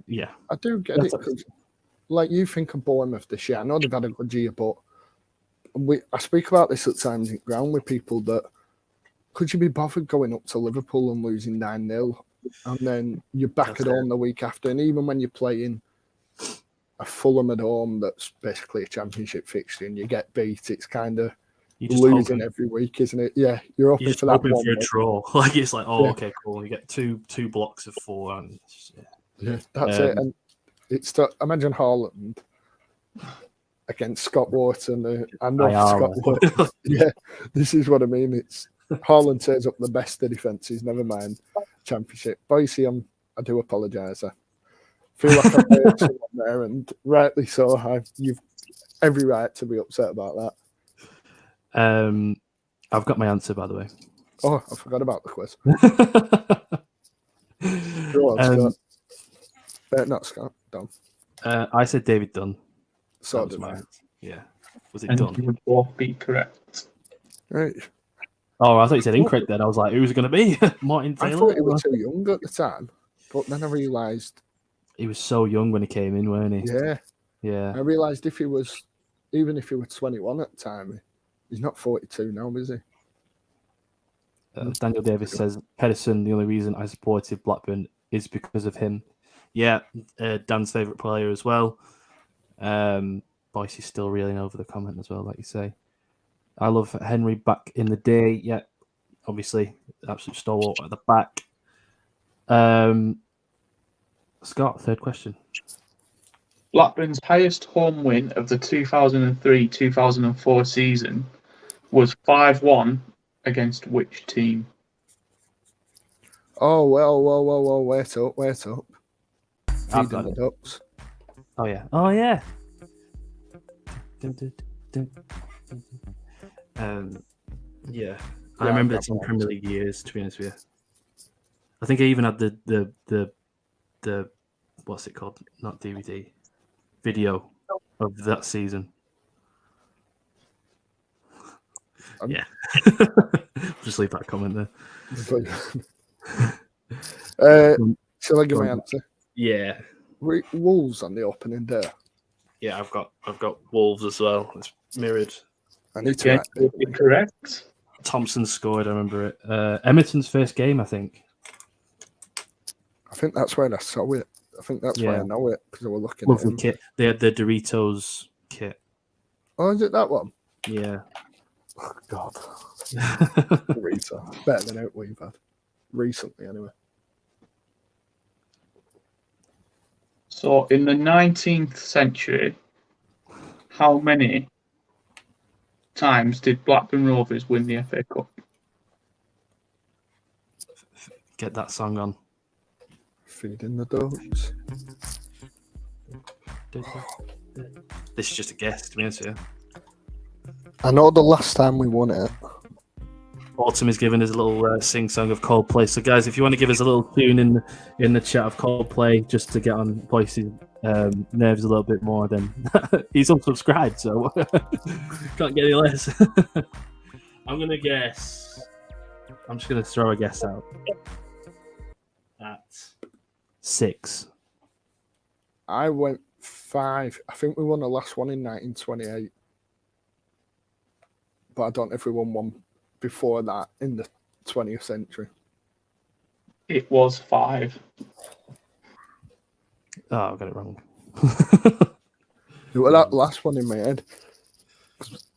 Yeah. I do get it, because like you think of Bournemouth this year. I know they've had a good year, but I speak about this at times in ground with people that could you be bothered going up to Liverpool and losing 9-0, and then you're back at home the week after, and even when you're playing a Fulham at home that's basically a Championship fixture and you get beat, it's kind of You just losing hoping, every week, isn't it? Yeah, you're hoping you're just for that hoping one. for a win. draw. Like it's like, oh, Yeah. okay, cool. You get two blocks of 4, and Yeah, that's it. And it's imagine Haaland against Scott Wharton. I know Scott Wharton. Yeah, this is what I mean. It's Haaland tears up the best of defences. Never mind Championship. Boise, I do apologise. I feel like I've hurt someone there, and rightly so. You've every right to be upset about that. I've got my answer, by the way. Oh, I forgot about the quiz. Not Scott. Don. I said David Dunn. So that was did I. Yeah. Was it And Dunn? you would both be correct. Right. Oh, I thought you said incorrect then. I was like, who's it going to be? Martin Taylor? I thought he was too young at the time, but then I realised he was so young when he came in, weren't he? Yeah. Yeah. I realised even if he was 21 at the time, he's not 42 now, is he? Daniel Davis says, Pedersen, the only reason I supported Blackburn is because of him. Yeah, Dan's favourite player as well. Boyce is still reeling over the comment as well, like you say. I love Henry back in the day. Yeah, obviously, absolute stalwart at the back. Scott, third question. Blackburn's highest home win of the 2003-2004 season was 5-1 against which team? Oh, well, wait up. I've got it. Ducks. Oh, yeah. Yeah. I remember it in Premier League years, to be honest with you. I think I even had the what's it called? Not DVD. Video of that season. Yeah. Just leave that comment there. Shall I give my answer? Yeah. Wolves on the opening day. Yeah, I've got Wolves as well. It's mirrored. I need to be correct. Thompson scored, I remember it. Emerton's first game, I think. I think that's when I saw it. I think that's why I know it, because I was looking at him. Kit. They had the Doritos kit. Oh, is it that one? Yeah. Oh, God. Doritos. Better than out we've had. Recently, anyway. So, in the 19th century, how many times did Blackburn Rovers win the FA Cup? Get that song on. Feeding the dogs. This is just a guess, to be honest with you. I know the last time we won it. Autumn is giving us a little sing-song of Coldplay. So, guys, if you want to give us a little tune in the chat of Coldplay, just to get on Boyce's nerves a little bit more, then he's unsubscribed, so can't get any less. I'm going to guess. I'm just going to throw a guess out. At 6. I went 5. I think we won the last one in 1928. But I don't know if we won one before that in the 20th century. It was 5. Oh, I got it wrong. Well, that last one in my head.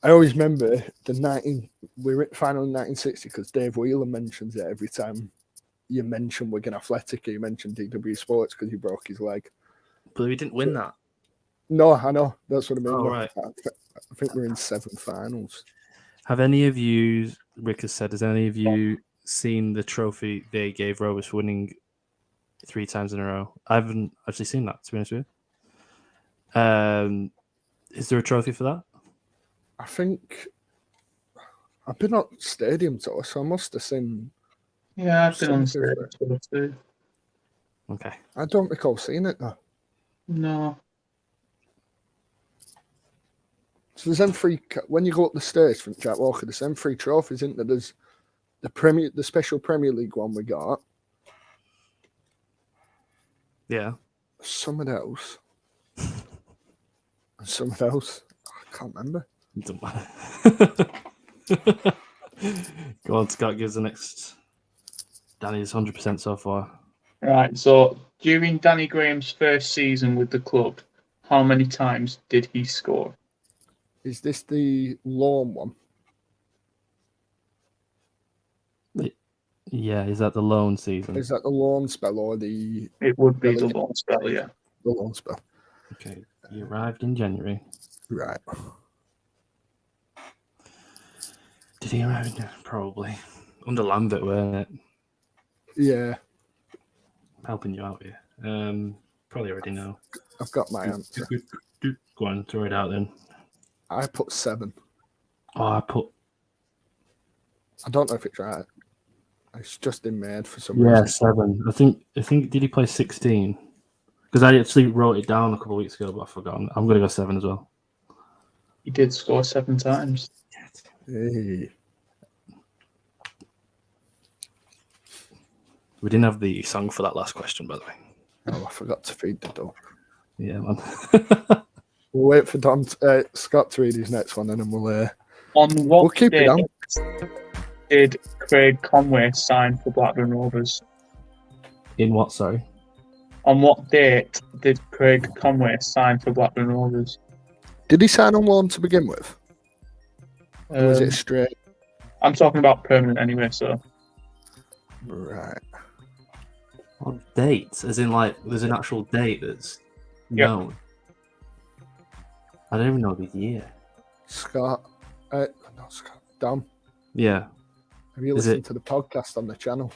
I always remember we were at the final in 1960 because Dave Wheeler mentions it every time you mention Wigan Athletic, you mentioned DW Sports because he broke his leg. But we didn't win that. No, I know. That's what I mean. Oh, right. I think we're in 7 finals. Have any of you, Rick has said, has any of you seen the trophy they gave Rovers for winning 3 times in a row? I haven't actually seen that, to be honest with you. Is there a trophy for that? I think I've been at stadium tour, so I must have seen. Yeah, I've been on stadium tour too. Okay. I don't recall seeing it though. No. So there's them 3 when you go up the stairs from Jack Walker. There's them 3 trophies, isn't there? There's the special Premier League one we got. Yeah. Something else. And something else. I can't remember. It doesn't matter. Go on, Scott, gives the next. Danny's 100% so far. Right, so during Danny Graham's first season with the club, how many times did he score? Is this the loan one? Yeah, is that the loan season? Is that the loan spell or the It would be the loan spell, yeah. the loan spell? Okay, he arrived in January. Right. Did he arrive in Probably. Under Lambert, weren't it? Yeah, I'm helping you out here. Probably already know. I've got my answer. Go on, throw it out then. I put 7. Oh, I don't know if it's right. It's just in made for some reason. 7. I think. Did he play 16? Because I actually wrote it down a couple of weeks ago, but I forgot. I'm going to go 7 as well. He did score 7 times. Hey. We didn't have the song for that last question, by the way. Oh, I forgot to feed the dog. Yeah, man. We'll wait for Scott to read his next one, and then we'll On keep it on. Did Craig Conway sign for Blackburn Rovers? In what, sorry? On what date did Craig Conway sign for Blackburn Rovers? Did he sign on loan to begin with? Or was it straight? I'm talking about permanent anyway, so. Right. What dates? As in, like, there's an actual date that's known. I don't even know the year. Scott. No, Scott. Dan. Yeah. Have you listened to the podcast on the channel?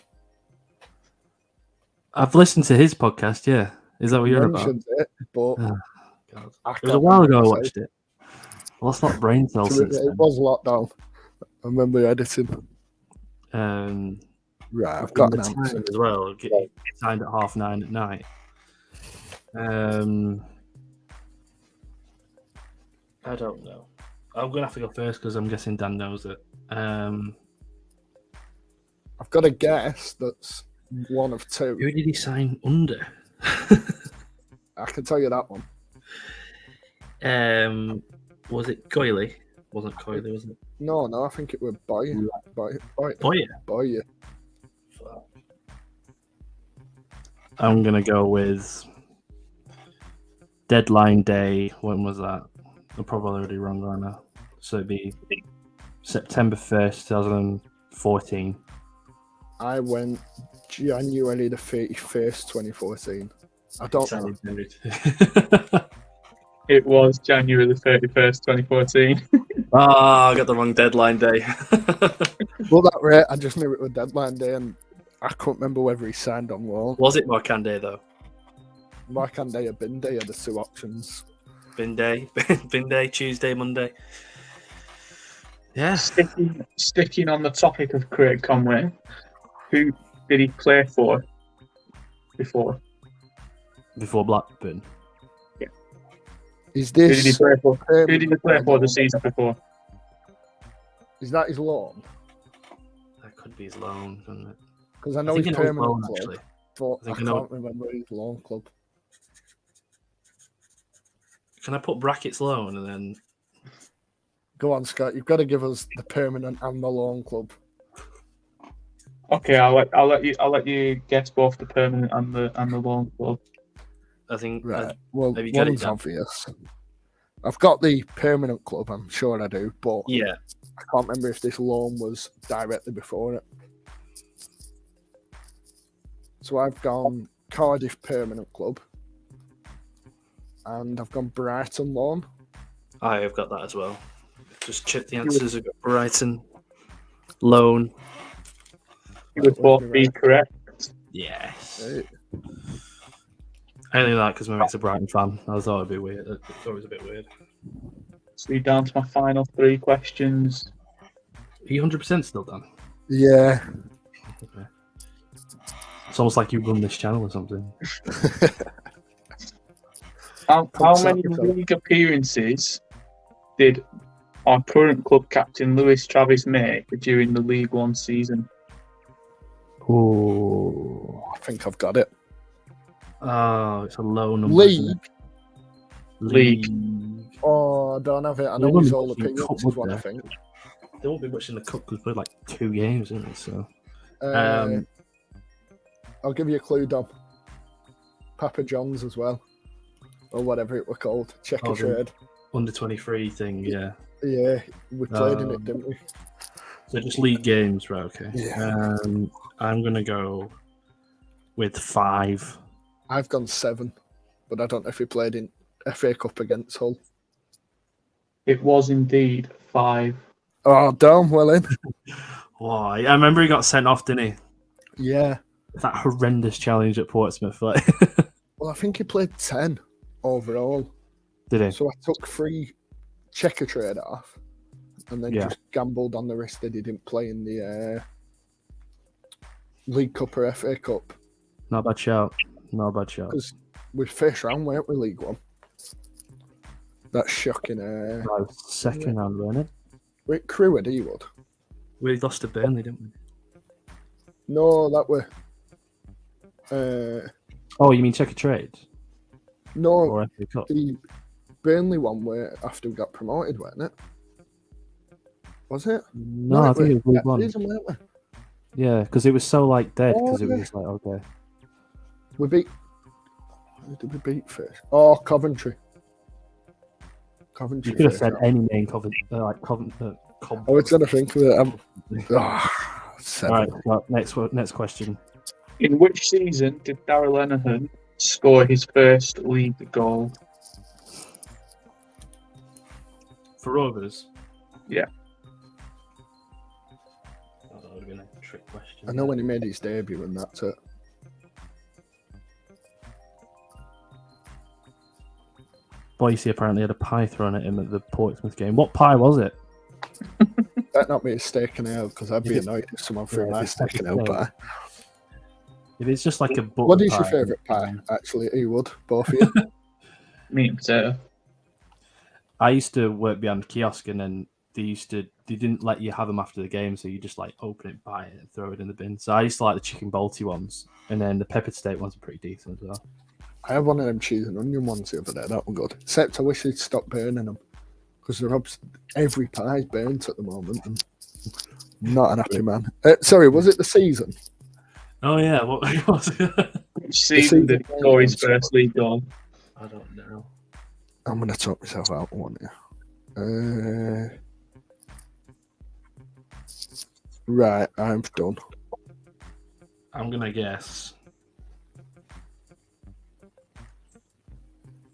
I've listened to his podcast, yeah. Is that what you're about? It, but God. It was a while ago I watched it. Well, that's not brain cells since it then. was lockdown. I remember editing. Right, I've got an answer as well. Get signed at 9:30 at night. I don't know. I'm gonna have to go first because I'm guessing Dan knows it. I've got a guess that's one of 2. Who did he sign under? I can tell you that one. Was it Coyley? Wasn't Coyley, was it? No, I think it was Boyer. Boyer. I'm gonna go with deadline day. When was that? I'm probably already wrong right now. So it'd be September 1st, 2014. I went January the 31st, 2014. I don't know. It was January the 31st, 2014. I got the wrong deadline day. Well, that rate, I just knew it was deadline day, and I couldn't remember whether he signed on loan. Was it Markande though? Markande or Binde are the 2 options. Binde, Tuesday, Monday. Yeah. Sticking on the topic of Craig Conway, who did he play for before? Before Blackburn. Yeah. Is this? Who did he play for? Who did he play for the season before? Is that his loan? That could be his loan, couldn't it? Because I know he's permanent loan, club, actually. but I I know. can't remember his loan club. Can I put brackets loan and then? Go on, Scott. You've got to give us the permanent and the loan club. Okay, I'll let you guess both the permanent and the loan club. I think Right. Well, maybe get one's it down. obvious. I've got the permanent club. I'm sure I do, but Yeah. I can't remember if this loan was directly before it. So I've gone Cardiff permanent club, and I've gone Brighton loan. I have got that as well. Just check the answers. I've got Brighton loan. You would both be correct. Yes. Right. I only like because my mate's a Brighton fan. I thought it'd be weird. I thought it was a bit weird. So we're down to my final 3 questions. Are you 100% still done? Yeah. Okay. It's almost like you run this channel or something. How many league appearances did our current club captain Lewis Travis make during the League One season? Oh, I think I've got it. Oh, it's a low number. League. Oh, I don't have it. I know Well, his all in the opinions cup, is would one, I there? think. There won't be much in the cup because we played like 2 games, isn't it? So I'll give you a clue, Dom. Papa John's as well, or whatever it were called. Check a trade. under 23 thing, yeah. Yeah, we played in it, didn't we? So just league games, right? Okay. Yeah. I'm gonna go with 5. I've gone 7, but I don't know if he played in FA Cup against Hull. It was indeed 5. Oh, damn, well in. Oh, I remember he got sent off, didn't he? Yeah. That horrendous challenge at Portsmouth. Like, Well, I think he played 10 overall. did he? So I took 3 checker trade off and then just gambled on the risk that he didn't play in the League Cup or FA Cup. Not a bad shout. Not a bad shout. Because we're first round, weren't we, League One? That's shocking. Second round, weren't it? Wait, Crew at Ewood. We lost to Burnley, didn't we? No, that were. Oh, you mean check a trade? No, Or FA Cup? the Burnley one were after we got promoted, weren't it? Was it? No, I think it was League One. Season, weren't we? Yeah, because it was so like dead. Because Oh, it yeah. was just like okay. We beat. Who did we beat first? Oh, Coventry. Coventry. You could have first said round. any name Coventry. I was trying to think of it. 7. All right. Well, next question. In which season did Darrell Lenihan score his first league goal? For Rovers. Yeah. Oh, that would have been a trick question. I know when he made his debut, and that's it. Boise apparently had a pie thrown at him at the Portsmouth game. What pie was it? That not be a steak and ale, because I'd be annoyed if someone threw Yeah, my it's steak and ale steak. pie. If it's just like a butter What is your pie, favourite pie, actually, Ewood? Both of you? Meat and potato. I used to work behind the kiosk, and then they didn't let you have them after the game, so you just like open it, buy it, and throw it in the bin. So I used to like the chicken bolty ones, and then the peppered steak ones are pretty decent as well. I had one of them cheese and onion ones the other day. That one good. Except I wish they'd stop burning them, because every pie's burnt at the moment. And I'm not an happy man. Sorry, was it the season? Oh yeah, what was it? Which season did he score his first league goal? I don't know. I'm going to talk myself out one here. Right, I'm done. I'm gonna guess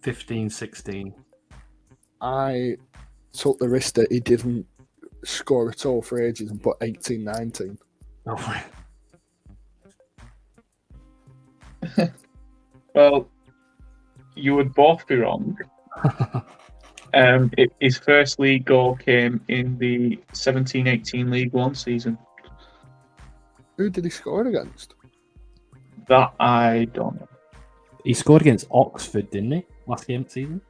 15-16. I took the risk that he didn't score at all for ages and put 18-19. Oh, Well, you would both be wrong. His first league goal came in the 17-18 League One season. Who did he score against? That I don't know. he scored against Oxford, didn't he? Last game of the season.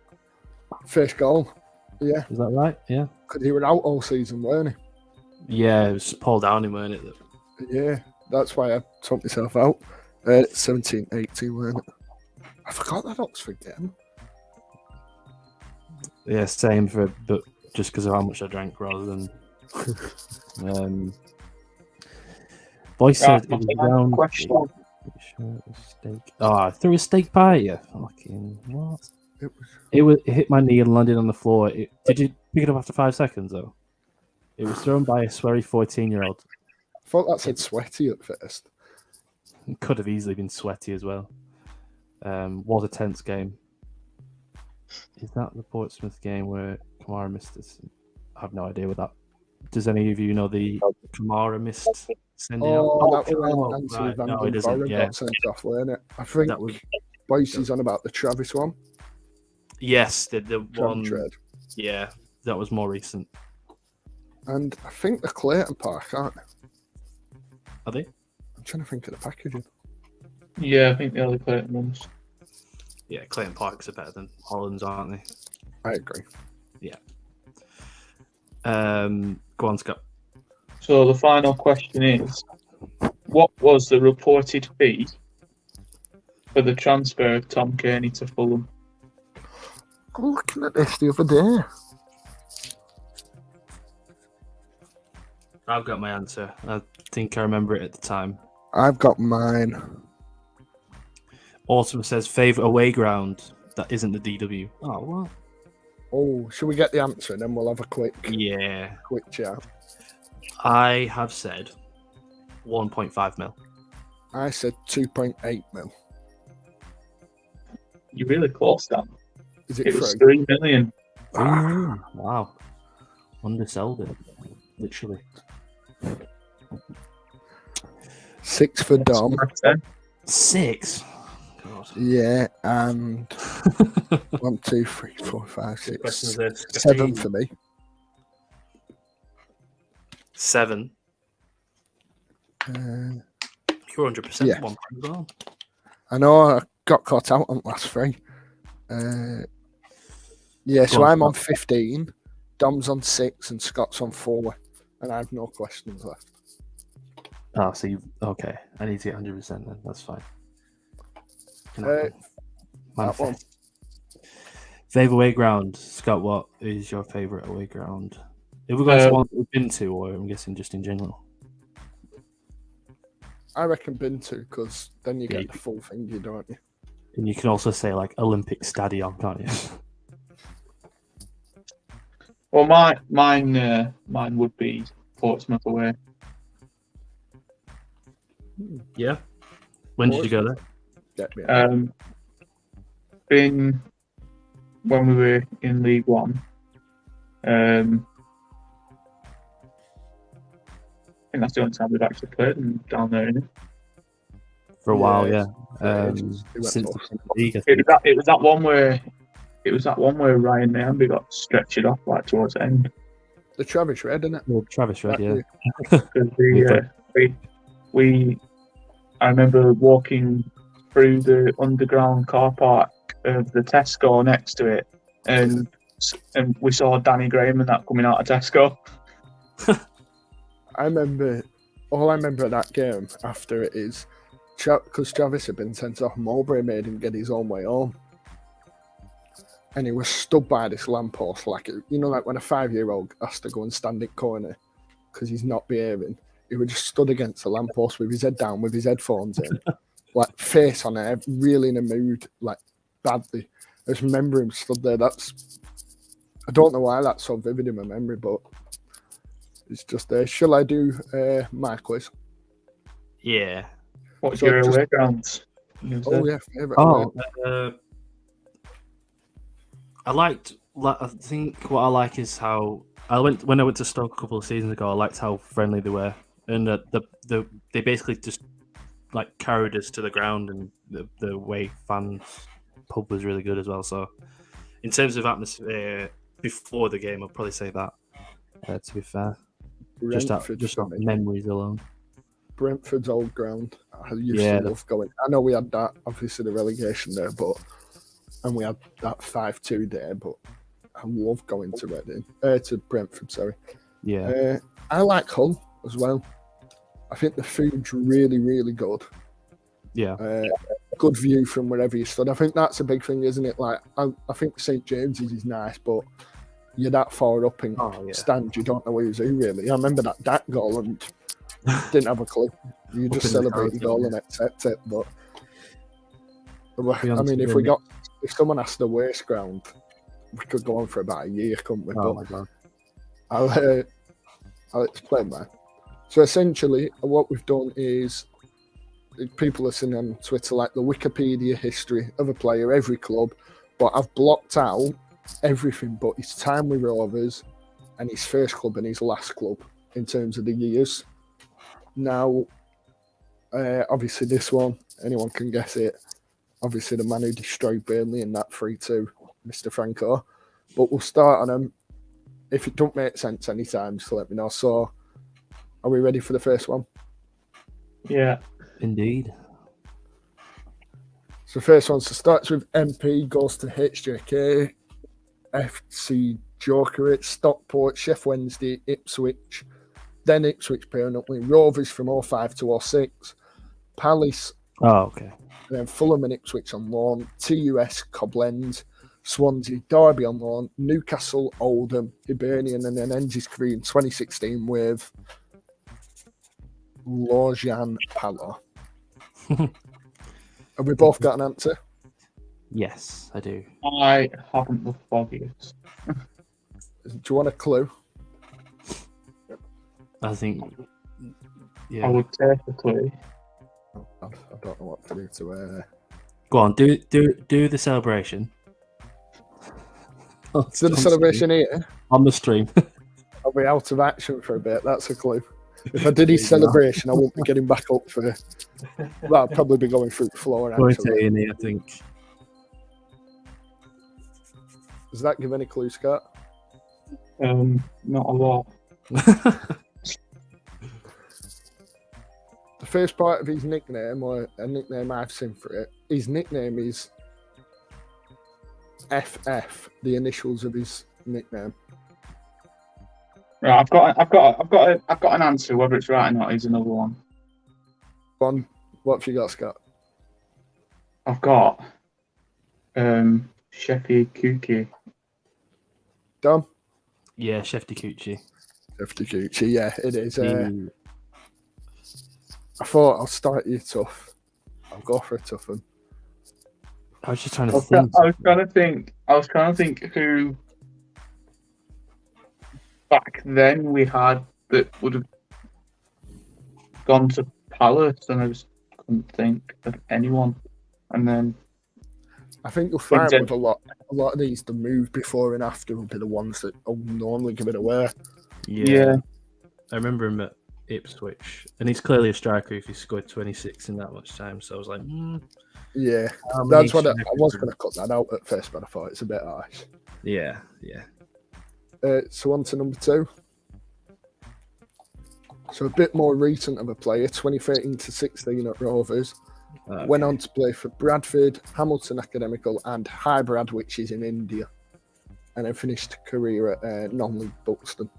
First goal. Yeah, Is that right? Yeah. because he were out all season, weren't Yeah, it was Paul Downing, weren't it? he? Yeah, that's why I took myself out. 17-18, weren't it? I forgot that Oxford game. Yeah, same but just because of how much I drank rather than. Boy said it was round. Question. Steak. Oh, I threw a steak pie at you. Fucking what? It was. It hit my knee and landed on the floor. Did you pick it up after 5 seconds though? It was thrown by a sweary 14-year-old. I thought that said sweaty at first. It could have easily been sweaty as well. Was a tense game. Is that the Portsmouth game where Kamara missed this? I have no idea what that. Does any of you know the Kamara missed sending out? That was when Anthony right. Van No, Den it isn't. Boren Yeah, got sent off, weren't it? I think that was Boyce's on about the Travis one. yes, the one. Trade. Yeah, that was more recent. And I think the Clayton Park, aren't they? Are they? I'm trying to think of the packaging. Yeah, I think the other Clayton ones. Yeah, Clayton Parks are better than Holland's, aren't they? I agree. Go on, Scott. So the final question is, what was the reported fee for the transfer of Tom Kearney to Fulham? I'm looking at this the other day. I've got my answer. I think I remember it at the time. I've got mine. Autumn says favourite away ground. That isn't the DW. Oh, what? Oh, should we get the answer and then we'll have a quick Yeah. chat? I have said 1.5 mil. I said 2.8 mil. You're really close, Dan. Is it It was 3? 3 million. 3 million. Wow. Undersold it. Literally. 6 for Dom. 6? God. Yeah, and 1, 2, 3, 4, 5, 6, Questions there. 7 for me. 7. You're 100% yeah. 1 as well. I know I got caught out on last 3. Yeah, so I'm on 15, Dom's on 6, and Scott's on 4, and I have no questions left. Oh, so you okay? I need to get 100% then. That's fine. That one. Favorite away ground, Scott. What is your favorite away ground? Have we got one we've been to, or I'm guessing just in general? I reckon been to, because then you get the full thing, don't you? And you can also say like Olympic Stadium, can't you? Well, mine would be Portsmouth away. Yeah. When did you go there? Get me. Been when we were in League One. I think that's the only time we've actually played them down there, isn't it? For a while, yeah. Since the league, It was that one where Ryan Nairnby got stretched off like towards the end. The Travis Red, isn't it? Well, Travis Red, yeah. I remember walking through the underground car park of the Tesco next to it, and we saw Danny Graham and that coming out of Tesco. All I remember of that game after it is, because Travis had been sent off, Mowbray made him get his own way home. And he was stood by this lamppost, like when a 5-year-old has to go and stand in corner because he's not behaving. He was just stood against the lamppost with his head down, with his headphones in, like face on air, really in a mood, like badly. I just remember him stood there. I don't know why that's so vivid in my memory, but it's just there. Shall I do my quiz? Yeah. What's your away grounds? Oh yeah, favourite. I think what I like is how when I went to Stoke a couple of seasons ago. I liked how friendly they were, and they basically just like carried us to the ground, and the way fans pub was really good as well. So, in terms of atmosphere before the game, I'd probably say that. To be fair, just off memories alone. Brentford's old ground. I used to love going. I know we had that, obviously the relegation there, and we had that 5-2 there, but I love going to Brentford, sorry. Yeah. I like Hull as well. I think the food's really, really good. Yeah. Good view from wherever you stood. I think that's a big thing, isn't it? Like, I think St. James's is nice, but you're that far up in stand, you don't know who's who, really. I remember that goal and didn't have a clue. You just celebrate the goal and accept it. But I mean, if someone asked the worst ground, we could go on for about a year, couldn't we? Oh my God. I'll explain that. So essentially, what we've done is people are sitting on Twitter like the Wikipedia history of a player, every club, but I've blocked out everything but his time with Rovers and his first club and his last club in terms of the years. Now, obviously this one, anyone can guess it. Obviously the man who destroyed Burnley in that 3-2, Mr. Franco. But we'll start on him. If it don't make sense anytime, just let me know. So, are we ready for the first one? Yeah. Indeed. So first one, starts with MP, goes to HJK, FC Jokerit, Stockport, Sheff Wednesday, Ipswich, then Ipswich permanently, Rovers from 05 to 06, Palace, okay, and then Fulham and Ipswich on loan, TUS, Cobblend, Swansea, Derby on loan, Newcastle, Oldham, Hibernian, and then ends his career in 2016 with Lojan Palo. Have we both got an answer? Yes, I do. I haven't the foggiest. Do you want a clue? I think. I Yeah. would take a clue. Oh, God, I don't know what to do to. Go on, do the celebration. So the celebration here, on the stream. I'll be out of action for a bit. That's a clue. If I did his celebration, I won't be getting back up for. Well, I'll probably be going through the floor. Actually, I think. does that give any clue, Scott? Not a lot. The first part of his nickname, or a nickname I've seen for it, his nickname is FF, the initials of his nickname. Right, I've got an answer. Whether it's right or not is another one. One, what have you got, Scott? I've got Sheffy Kuki. Dom? Yeah, Shefty Coochie. Shefty Coochie, yeah, it is. I thought I'll start you tough. I'll go for a tough one. I was just trying I to was think. trying to think who back then we had that would have gone to Palace, and I just couldn't think of anyone. And then I think you'll find with a lot of these, the move before and after will be the ones that will normally give it away. Yeah. I remember him at Ipswich, and he's clearly a striker if he scored 26 in that much time. So I was like, yeah, how that's many what I was going to cut that out at first, but I thought it's a bit harsh. Yeah. So on to number 2. So a bit more recent of a player, 2013 to 16 at Rovers. Okay. Went on to play for Bradford, Hamilton Academical, and Hyderabad, which is in India, and then finished career at non-league Buxton.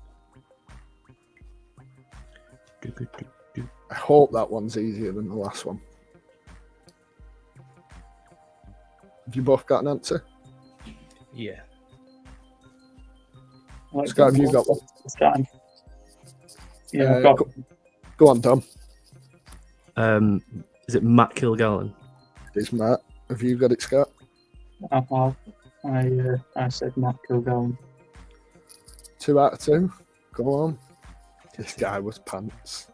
Good. I hope that one's easier than the last one. Have you both got an answer? Yeah. Scott, have you got one? Yeah, I've got. Go on, Dom. Is it Matt Kilgallen? It is Matt. Have you got it, Scott? I said Matt Kilgallen. 2 out of 2. Go on. This guy was pants.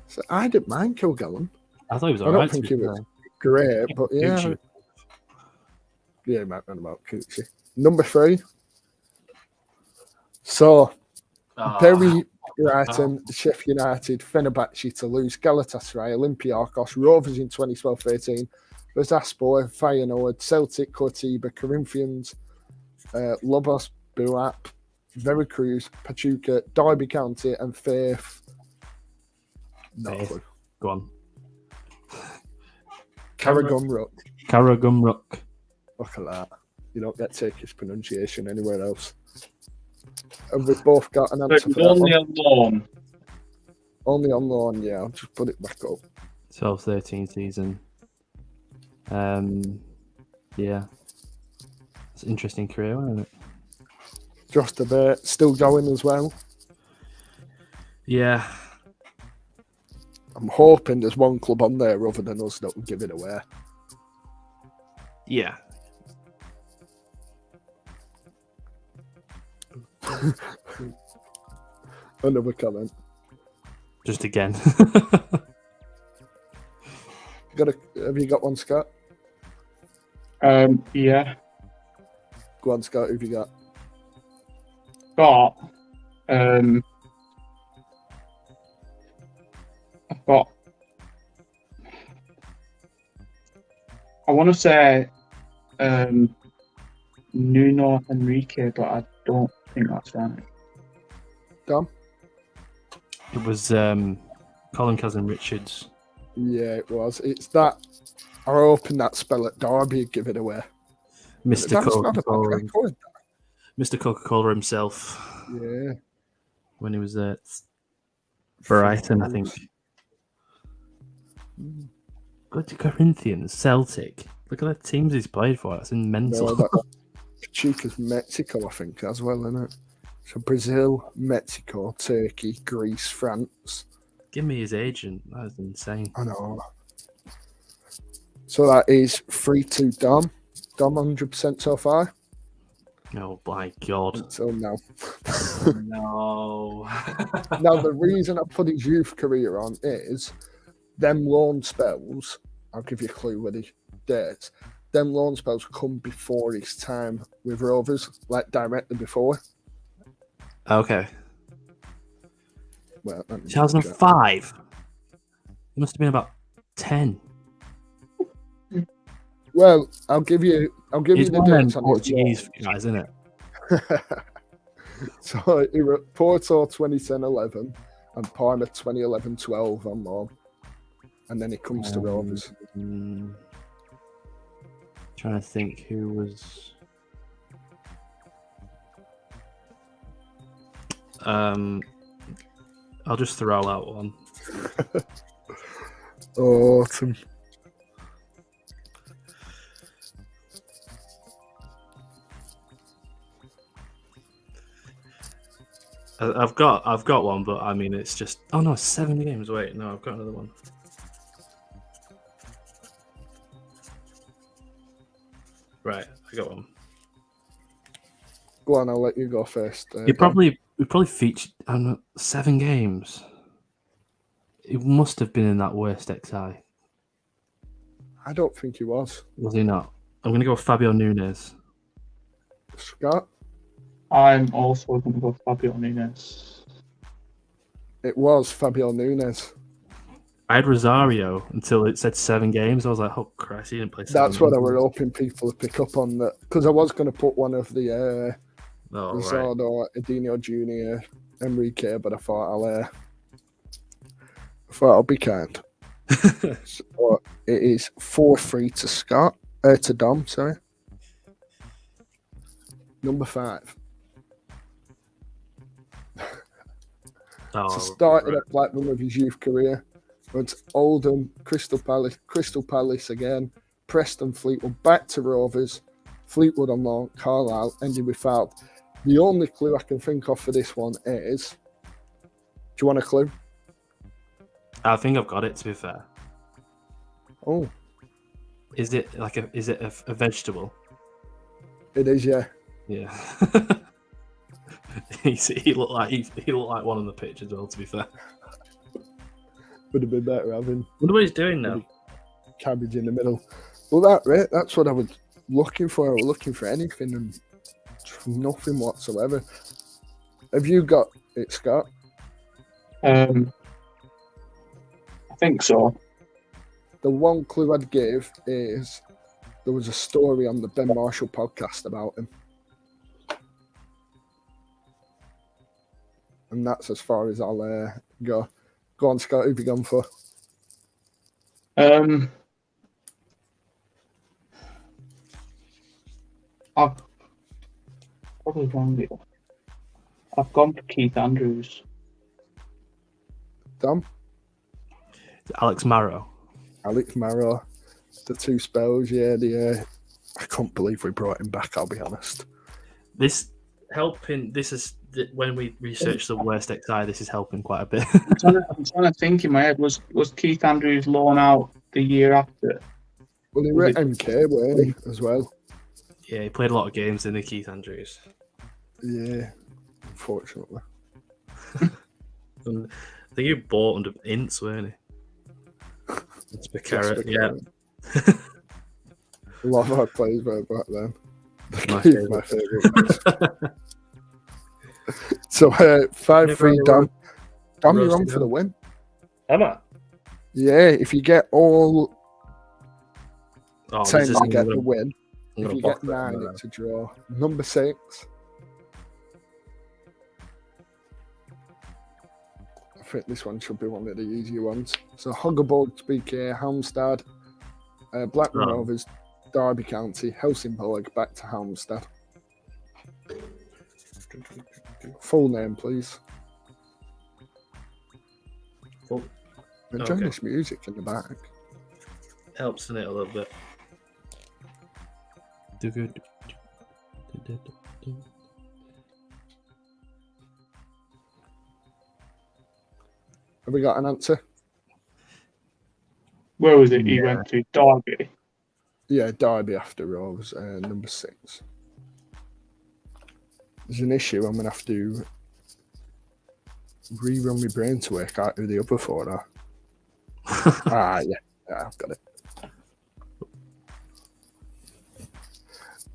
So I didn't mind Kilgallen. I thought he was I alright. don't think he was great, but yeah. Yeah, Matt ran about Coochie. Number 3. So, Bury, Brighton, Sheffield United, Fenerbahce, Toulouse, Galatasaray, Olympiacos, Rovers in 2012-13, Bursaspor, Feyenoord, Celtic, Cortiba, Corinthians, Lobos, Buap, Veracruz, Pachuca, Derby County, and Faith. No clue. Go on. Karagumruk. Look at that. You don't get Turkish pronunciation anywhere else. And we've both got an answer for that Only one. on loan. Only on loan, yeah. I'll just put it back up. 12-13 season. Yeah. It's an interesting career, wasn't it? Just a bit. Still going as well. Yeah. I'm hoping there's one club on there other than us that will give it away. Yeah. Another comment. Just again. Have you got one, Scott? Yeah. Go on, Scott. Who've you got? I've got. I want to say Nuno Enrique, but I don't think that's right. Dom? It was Colin Cousin Richards. Yeah, it was. It's that. I was hoping that spell at Derby would give it away. Mr. That's not a bad Coca-Cola. record. Mr. Coca-Cola himself. Yeah. When he was at Brighton, I think. Go to Corinthians, Celtic. Look at the teams he's played for. That's mental. No, Pachuca's Mexico, I think, as well, isn't it? So Brazil, Mexico, Turkey, Greece, France. Give me his agent. That is insane. I know. So that is 3-2 Dom. Dom 100% so far. Oh my god. Until now. No. Now, the reason I put his youth career on is them loan spells. I'll give you a clue with the dates. Them loan spells come before his time with Rovers, like directly before. Okay. Well, let me check. 2005. It must have been about 10. Well, I'll give you It's the one of them dates on his Portuguese guys, isn't it? loan. So he were at Porto 2010-11 and Parma 2011-12 on loan. And then he comes to Rovers. Trying to think who was. I'll just throw out one. Autumn. I've got one, but I mean it's just. Oh no, 7 games. Wait, no, I've got another one. Right, I got one. Go on, I'll let you go first. We probably featured. I don't know, 7 games. It must have been in that worst XI. I don't think he was. Was he not? I'm gonna go with Fabio Nunes. Scott? I'm also going to go Fabio Nunes. It was Fabio Nunes. I had Rosario until it said 7 games. I was like, oh Christ, he didn't play 7 That's what I games. were hoping people would pick up on, that because I was going to put one of the Oh, right. Rizzardo, Edinho Jr., Enrique, but I thought I'll be kind. So it is 4-3 to Scott, to Dom, sorry. Number 5. Oh, So started right. at Blackburn with his youth career. Went to Oldham, Crystal Palace again, Preston, Fleetwood, back to Rovers, Fleetwood on loan, Carlisle, ending with Falk. The only clue I can think of for this one is, do you want a clue? I think I've got it. To be fair, Oh, is it a vegetable? it is, yeah. Yeah. he looked like one on the pitch as well. To be fair, Would have been better having wonder what he's doing now. cabbage in the middle. Well, that's what I was looking for. I was looking for anything and nothing whatsoever. Have you got it, Scott? I think so. The one clue I'd give is there was a story on the Ben Marshall podcast about him. And that's as far as I'll go. Go on, Scott, who've you gone for? I've probably gone with. I've gone for Keith Andrews. Dom? Alex Marrow. Alex Marrow. The 2 spells, yeah. I can't believe we brought him back, I'll be honest. This is when we researched the worst XI. This is helping quite a bit. I'm trying to think in my head. Was Keith Andrews loaned out the year after? Well, he were at MK, weren't he, as well? Yeah, he played a lot of games in the Keith Andrews. Yeah, unfortunately. And I think he bought under Ince, weren't he? It's the carrot, yeah. A lot of our players were back then. My My favourite. So 5-3, Dom. Dom, you're on for the win. Am I? Yeah, if you get all Oh, 10, this is you get gonna- the win. I'm If gonna you block get that 9, now. it's a draw. Number 6. I think this one should be one of the easier ones. So Hoggerborg, BK, Halmstad, Blackburn Oh. Rovers, Derby County, Helsingborg, back to Halmstad. Full name, please. Full- Enjoy Okay. this music in the back. Helps in it a little bit. Do good. Have we got an answer? Where was it? He went to Derby. Yeah, Derby after Rovers, number 6. There's an issue. I'm going to have to rerun my brain to work out who the other four are. Yeah, I've got it.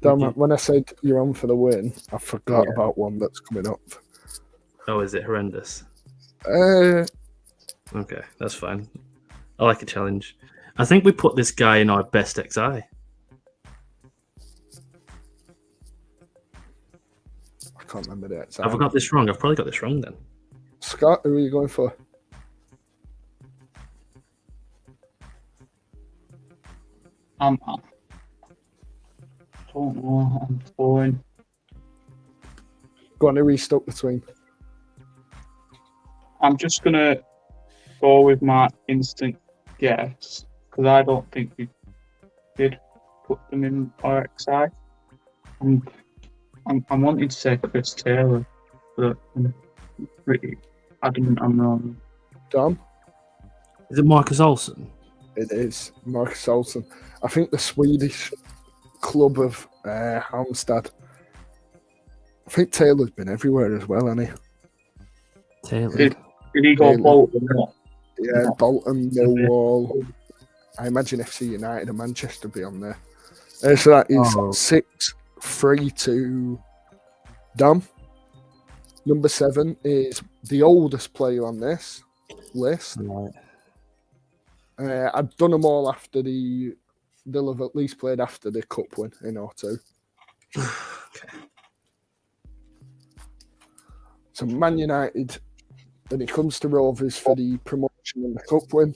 Damn, when I said you're on for the win, I forgot about one that's coming up. Oh, is it horrendous? Okay, that's fine. I like a challenge. I think we put this guy in our best XI. I can't remember the XI. Have I got this wrong? I've probably got this wrong then. Scott, who are you going for? I don't know. I'm torn. Go on, who are you stuck between? I'm just gonna go with my instant guess because I don't think we did put them in RXI. I'm wanting to say Chris Taylor, but I'm pretty adamant I'm wrong. Dom? Is it Marcus Olsen? It is Marcus Olsen. I think the Swedish club of Halmstad. I think Taylor's been everywhere as well, hasn't he? Taylor. Did he go Taylor. Bolton? Yeah, Bolton, Millwall. I imagine FC United and Manchester be on there. So that is 6-3 to Dom. Number 7 is the oldest player on this list. Right. I've done them all after they'll have at least played after the cup win in 02. Okay. So Man United, when it comes to Rovers for the promotion and the cup win,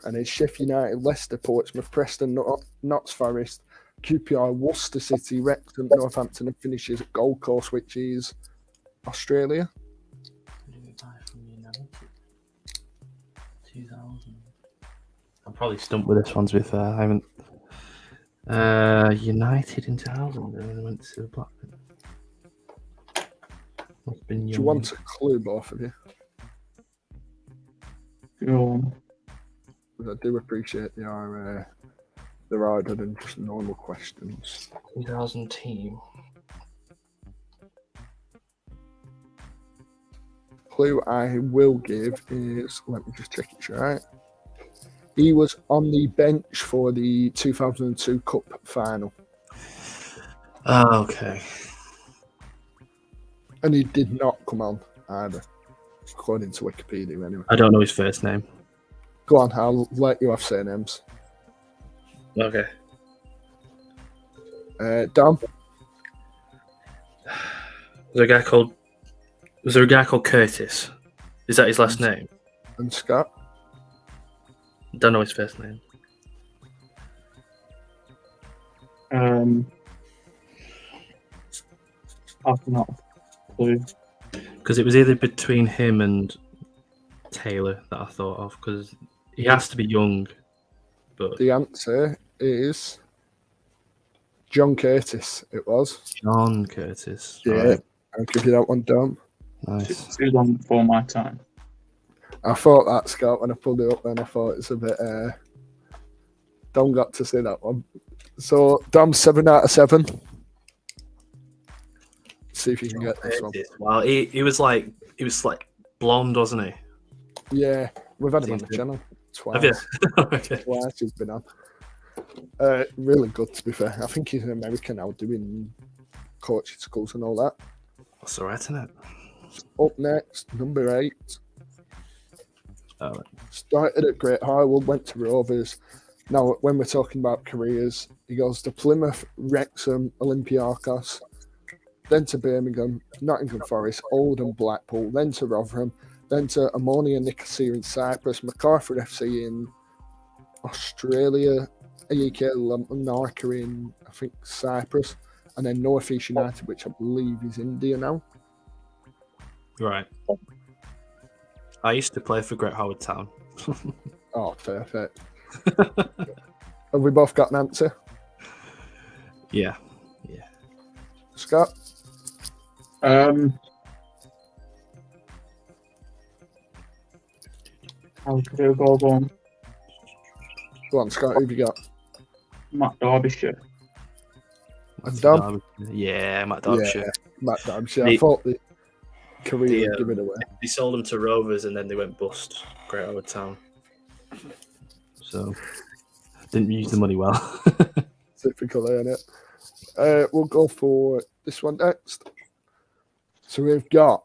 and it's Sheffield United, Leicester, Portsmouth, Preston, Notts Forest, QPR, Worcester City, Wrexham, Northampton, and finishes at Gold Coast, which is Australia. I'm probably stumped with this one, to be fair. I haven't. United in 2000, and then went to Blackburn. Do you want a clue, both of you? Go on. Because I do appreciate they are harder than just normal questions. 2000 team. Clue I will give is, let me just check it's right. He was on the bench for the 2002 Cup final. Oh, okay. And he did not come on either, according to Wikipedia anyway. I don't know his first name. Go on, I'll let you have surnames. Okay. Dom? Was there a guy called Curtis? Is that his last name? And Scott? Don't know his first name. I've not a clue. Because it was either between him and Taylor that I thought of, because he has to be young. But The answer is John Curtis, it was. John Curtis. Yeah, Right. I'll give you that one, Dom. Nice. Too long before my time. I thought that, Scott, when I pulled it up, then I thought it's a bit. Dom got to say that one. So, Dom, 7 out of 7. See if you can get this one. Well, he was like blonde, wasn't he? Yeah, we've had him on the channel twice. Have you? Okay. Twice he's been on. Really good, to be fair. I think he's an American now doing coaching schools and all that. That's all right, isn't it? Up next, number 8. All right. Started at Great Harwood, went to Rovers. Now, when we're talking about careers, he goes to Plymouth, Wrexham, Olympiacos, then to Birmingham, Nottingham Forest, Oldham, Blackpool, then to Rotherham, then to Ammonia Nicosia in Cyprus, MacArthur FC in Australia, AEK Larnaca in, I think, Cyprus, and then North East United, which I believe is India now. Right. I used to play for Great Harwood Town. Oh, perfect. Have we both got an answer? Yeah. Scott? I'll do a go on. Go on, Scott, who have you got? Matt Derbyshire. And Dom? Yeah, Matt Derbyshire. Yeah, Matt Derbyshire. I thought career and give it away. They sold them to Rovers and then they went bust. Great Old Town. So didn't use the money well. Typical, ain't it? We'll go for this one next. So we've got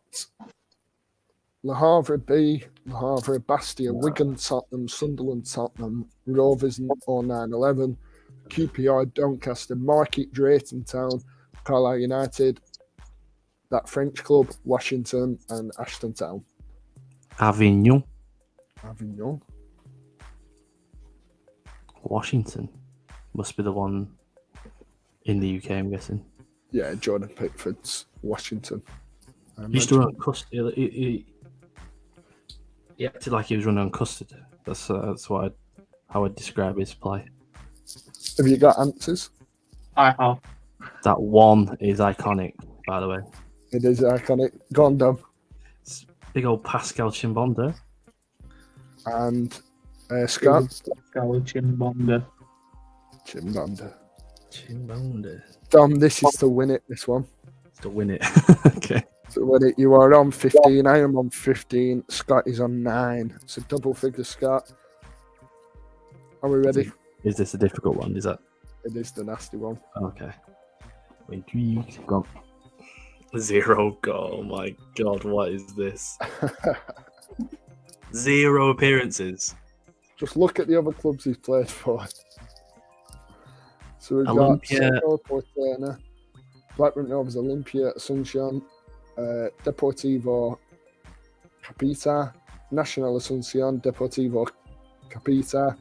Le Havre B, Le Havre Bastia, Wigan Tottenham, Sunderland Tottenham, Rovers 0911, QPR Doncaster, Market Drayton Town, Carlisle United, that French club, Washington, and Ashton Town. Avignon. Washington. Must be the one in the UK, I'm guessing. Yeah, Jordan Pickford's Washington. He used to run on custard. He acted like he was running on custard. That's how I'd describe his play. Have you got answers? I have. That one is iconic, by the way. It is iconic. Go on, Dom. It's big old Pascal Chimbonda. And Scott? Chimbonda. Chimbonda. Dom, this is to win it, this one. To win it. Okay. To win it, you are on 15. I am on 15. Scott is on 9. It's a double figure, Scott. Are we ready? Is this a difficult one? Is that? It is the nasty one. Okay. Intrigued. Go on. 0 goal. My God, what is this? 0 appearances. Just look at the other clubs he's played for. So we've Olympia. got Portena, Blackburn Rovers, Olympia, Asuncion, Deportivo Capita, Nacional Asuncion, Deportivo Capita,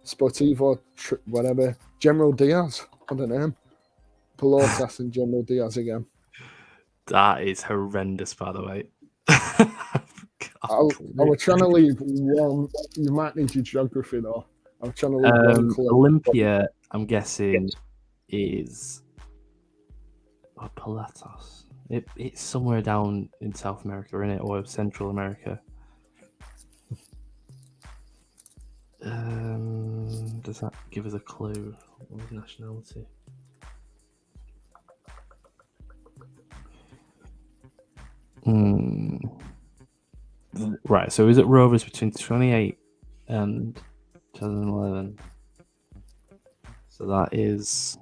Sportivo, whatever, General Diaz, what a name. Pelotas and General Diaz again. That is horrendous, by the way. I was trying to leave one. You might need your geography though. I was trying to leave one clue. Olympia, I'm guessing, is Pelotas. It's somewhere down in South America, isn't it, or Central America? Does that give us a clue? What was nationality? Right, so is it Rovers between 28 and 2011? So that is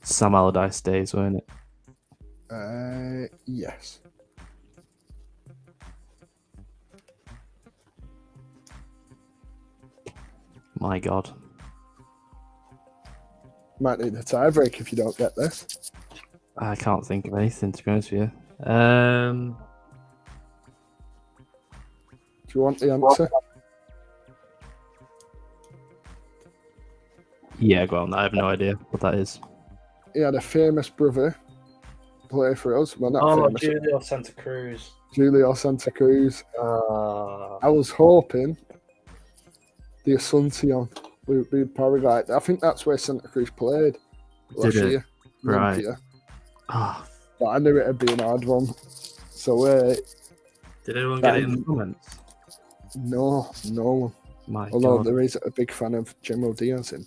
Sam Allardyce days, weren't it? Yes. My God. Might need a tiebreak if you don't get this. I can't think of anything, to be honest with you. Do you want the answer? Yeah, go on. I have no idea what that is. He had a famous brother play for us. Well, not famous. Julio Santa Cruz. Julio Santa Cruz. I was hoping the Asuncion would be Paraguay. I think that's where Santa Cruz played last year. Right. Olympia. Oh, But I knew it would be an hard one. So, did anyone get it in the comments? no. My Although God. there is a big fan of General Diaz in,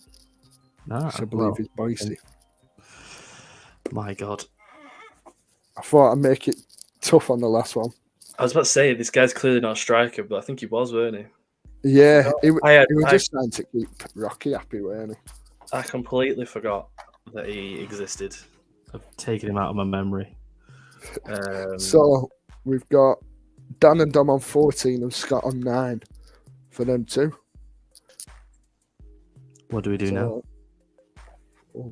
No, which I believe is Boise. My God. I thought I'd make it tough on the last one. I was about to say, this guy's clearly not a striker, but I think he was, weren't he? Yeah, he was I just trying to keep Rocky happy, weren't he? I completely forgot that he existed. I've taken him out of my memory. So we've got Dan and Dom on 14 and Scott on 9 for them too. What do we do now? Oh,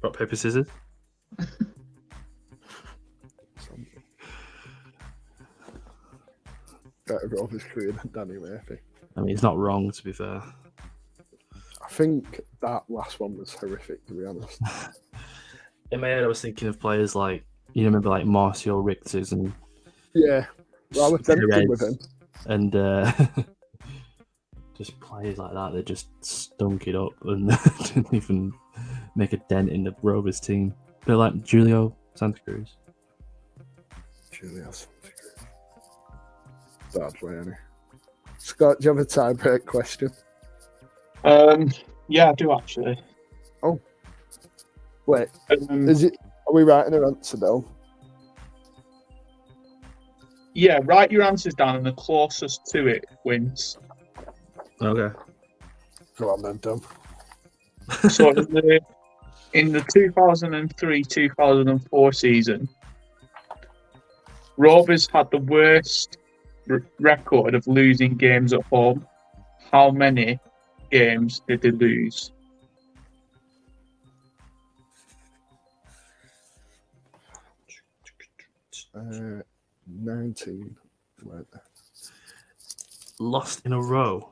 Rock, paper, scissors? better Rovers career than Danny Murphy. I mean, it's not wrong, to be fair. I think that last one was horrific, to be honest. In my head, I was thinking of players like, you remember like Marcio Richters and Yeah, well, I was tempted with him. And just players like that that just stunk it up and didn't even make a dent in the Rovers team. A bit like Julio Santa Cruz. Julio Santa Cruz. Bad way, any. Scott, do you have a tiebreak question? Yeah, I do actually. Wait, Um, is it Are we writing an answer down? Yeah, write your answers down, and the closest to it wins. Okay. Go on then, Dom. So in the 2003-2004 season, Rovers had the worst record of losing games at home. How many games did they lose? Uh, 19. Right. Lost in a row.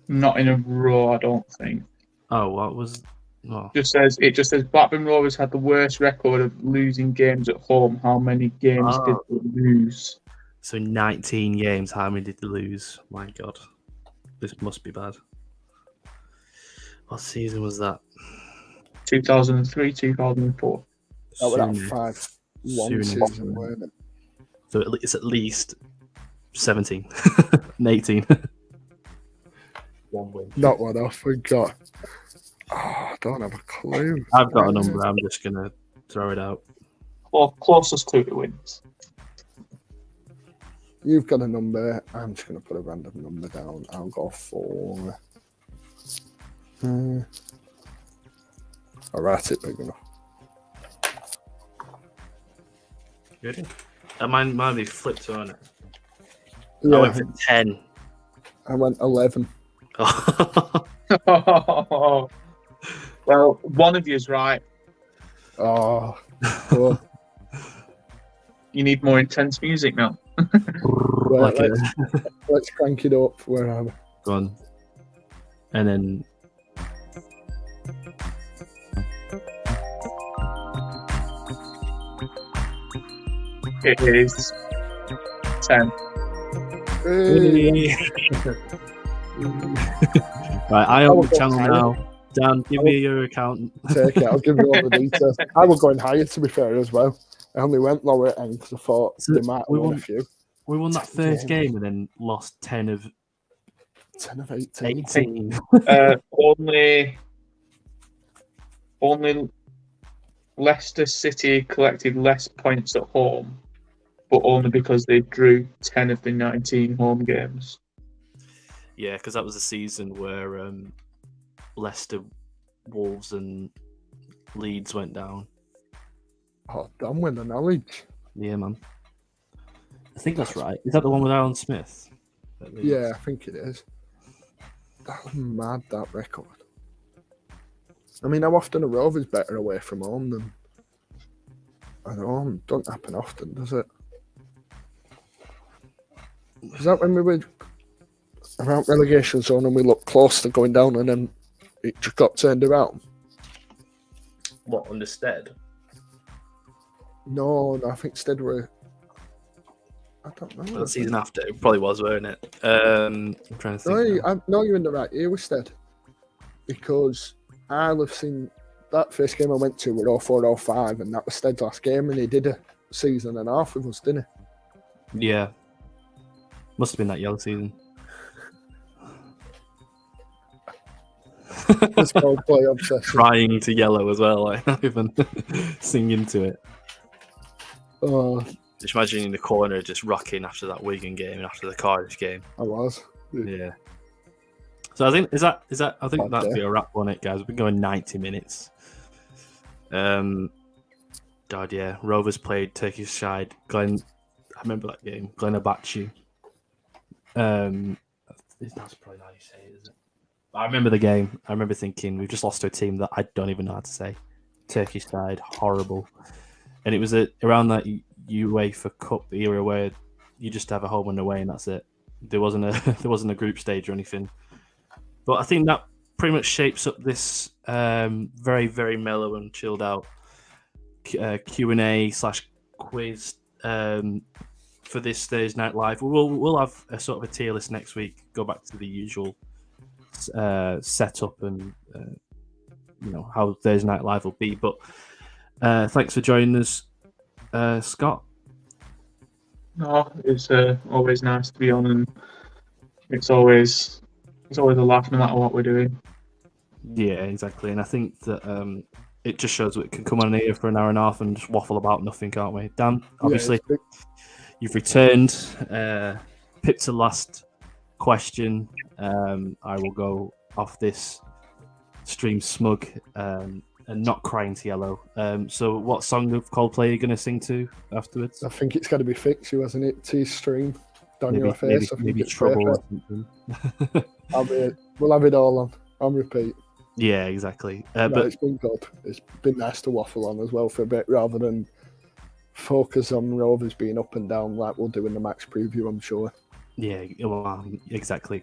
Not in a row, I don't think. Oh, what was? Oh. It just says Blackburn Rovers had the worst record of losing games at home. How many games did they lose? So 19 games. How many did they lose? My God, this must be bad. What season was that? 2003, 2004. That was that Soon- 5-1 soon- season, weren't it? So it's at least 17 and 18. One win. Not one off, forgot. Oh, I don't have a clue. I've got a number. I'm just gonna throw it out. Or closest to it wins. You've got a number. I'm just going to put a random number down. I'll go for. I'll write it big enough. Ready? Mine be flipped on it. Yeah, I went for 10. I went 11. Well, one of you is right. Oh, cool. You need more intense music now. Right, Like let's crank it up. Where am I? Go on. And then It is 10. Hey. right, I own the go channel higher. now. Dan, give me your account. Take it. I'll give you all the details. I was going higher, to be fair, as well. I only went lower at end because I thought So they might have we won a won- few. We won that 10 first game and then lost 10 of 10 of 18. 18. Only Leicester City collected less points at home, but only because they drew 10 of the 19 home games. Yeah, because that was a season where Leicester, Wolves, and Leeds went down. Oh, damn with the knowledge. Yeah, man. I think that's right. Is that the one with Alan Smith? At Leeds? Yeah, I think it is. That's mad, that record. I mean, how often are Rovers better away from home than at home? Don't happen often, does it? Is that when we were around relegation zone and we looked close to going down and then it just got turned around? What, under Stead? No, I think instead we're... I don't know. The season after, it probably was, weren't it? I'm trying to think. No, you're in the right year with Stead. Because I'll have seen that first game I went to were 04-05 and that was Stead's last game and he did a season and a half with us, didn't Yeah. Must have been that yellow season. he? It's called play obsession. Trying to yellow as well, like not even singing to it. Oh, Just imagine in the corner just rocking after that Wigan game and after the Cardiff game. I was. Yeah. So I think is that I think Okay. that'd be a wrap on it, guys. We've been going 90 minutes. God, yeah. Rovers played Turkish side. I remember that game. Glenabachi. That's probably not how you say it, is it? I remember the game. I remember thinking we've just lost to a team that I don't even know how to say. Turkish side, horrible. And it was around that UEFA Cup era where you just have a home and away and that's it. There wasn't a group stage or anything. But I think that pretty much shapes up this very, very mellow and chilled out Q&A/quiz for this Thursday Night Live. We'll have a sort of a tier list next week. Go back to the usual setup and how Thursday Night Live will be. But thanks for joining us, Scott. No, it's always nice to be on, and it's always a laugh no matter what we're doing. Yeah, exactly. And I think that it just shows we can come on here for an hour and a half and just waffle about nothing, can't we? Dan, obviously, you've returned. Picked the last question. I will go off this stream smug and not crying to yellow. So what song of Coldplay are you going to sing to afterwards? I think it's got to be Fix You, hasn't it? T-Stream, Down Your Face. I think maybe it's Trouble or perfect. We'll have it all on repeat. Yeah, exactly. But but it's been good. It's been nice to waffle on as well for a bit, rather than focus on Rovers being up and down like we'll do in the match preview, I'm sure. yeah, well, exactly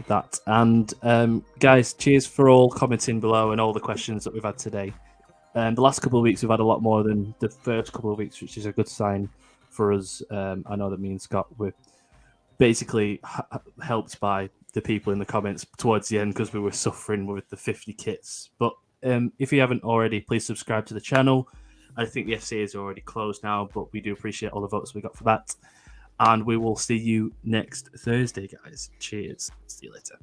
that. And guys, cheers for all commenting below and all the questions that we've had today. The last couple of weeks we've had a lot more than the first couple of weeks, which is a good sign for us. I know that me and Scott were basically helped by the people in the comments towards the end because we were suffering with the 50 kits. But if you haven't already, please subscribe to the channel. I think the FC is already closed now, but we do appreciate all the votes we got for that. And we will see you next Thursday, guys. Cheers. See you later.